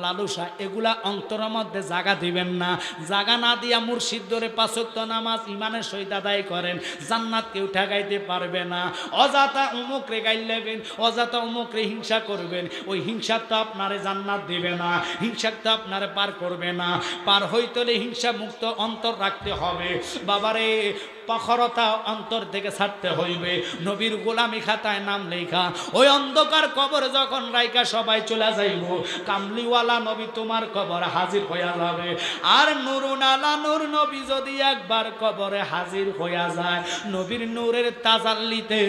S1: লালসা এগুলা অন্তরের মধ্যে জায়গা দিবেন না। জায়গা না দিয়া মুর্শিদ ধরে 5 ওয়াক্ত নামাজ ইমানের সহিত আদায় করেন, জান্নাত কেউ ঠেকাইতে পারবে না। অজাতা অমুকরে গাইলেবেন, অজাতা অমুকরে হিংসা করবেন, ওই হিংসা তো আপনারে জান্নাত দিবে না, হিংসা তো আপনারে পার করবে না। পার হইতে হিংসা মুক্ত অন্তর রাখতে হবে বাবারে। পাখরতা অন্তর থেকে ছাড়তে হইবে। নবীর গোলামি খাতায় নাম লেখা ওই অন্ধকার কবর যখন রাইকা সবাই চলে যাইব, কামলিওয়ালা নবী তোমার কবর হাজির হইয়া যাবে। আর নুরুন আলা নূর নবী যদি একবার কবরে হাজির হইয়া যায়, নবীর নূরের তাজাল্লিতে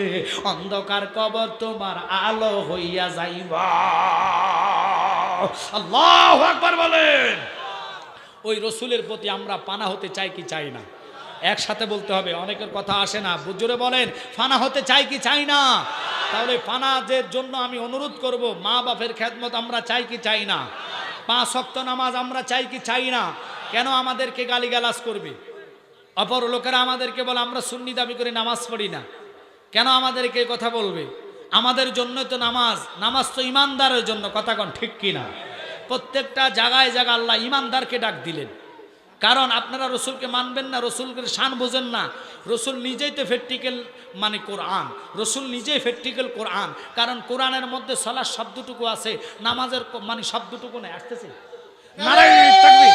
S1: অন্ধকার কবর তোমার আলো হইয়া যাইবা। আল্লাহু আকবার বলেন। ওই রসুলের প্রতি আমরা পানা হতে চাই কি চাই না? একসাথে বলতে হবে, অনেকের কথা আসে না। বুঝুরে বলেন, ফানা হতে চাই কি চাই না? তাহলে ফানাদের জন্য আমি অনুরোধ করব, মা বাপের খেদমত আমরা চাই কি চাই না? 5 ওয়াক্ত নামাজ আমরা চাই কি চাই না? কেন আমাদেরকে গালিগালাজ করবে? অপর লোকেরা আমাদেরকে বলে আমরা সুন্নি দাবি করে নামাজ পড়ি না, কেন আমাদেরকে কথা বলবে? আমাদের জন্য তো নামাজ, নামাজ তো ইমানদারের জন্য, কথা কোন ঠিক কিনা? প্রত্যেকটা জায়গায় জায়গায় আল্লাহ ইমানদারকে ডাক দিলেন। কারণ আপনারা রসুলকে মানবেন না, রসুলকে শান বোঝেন না। রসুল নিজেই তো প্র্যাকটিক্যাল মানে কোরআন, রসুল নিজেই প্র্যাকটিক্যাল কোরআন। কারণ কোরআনের মধ্যে সালাত শব্দটুকু আছে, নামাজের মানে শব্দটুকু নেই। আসতেছে নারায়ে তাকবীর।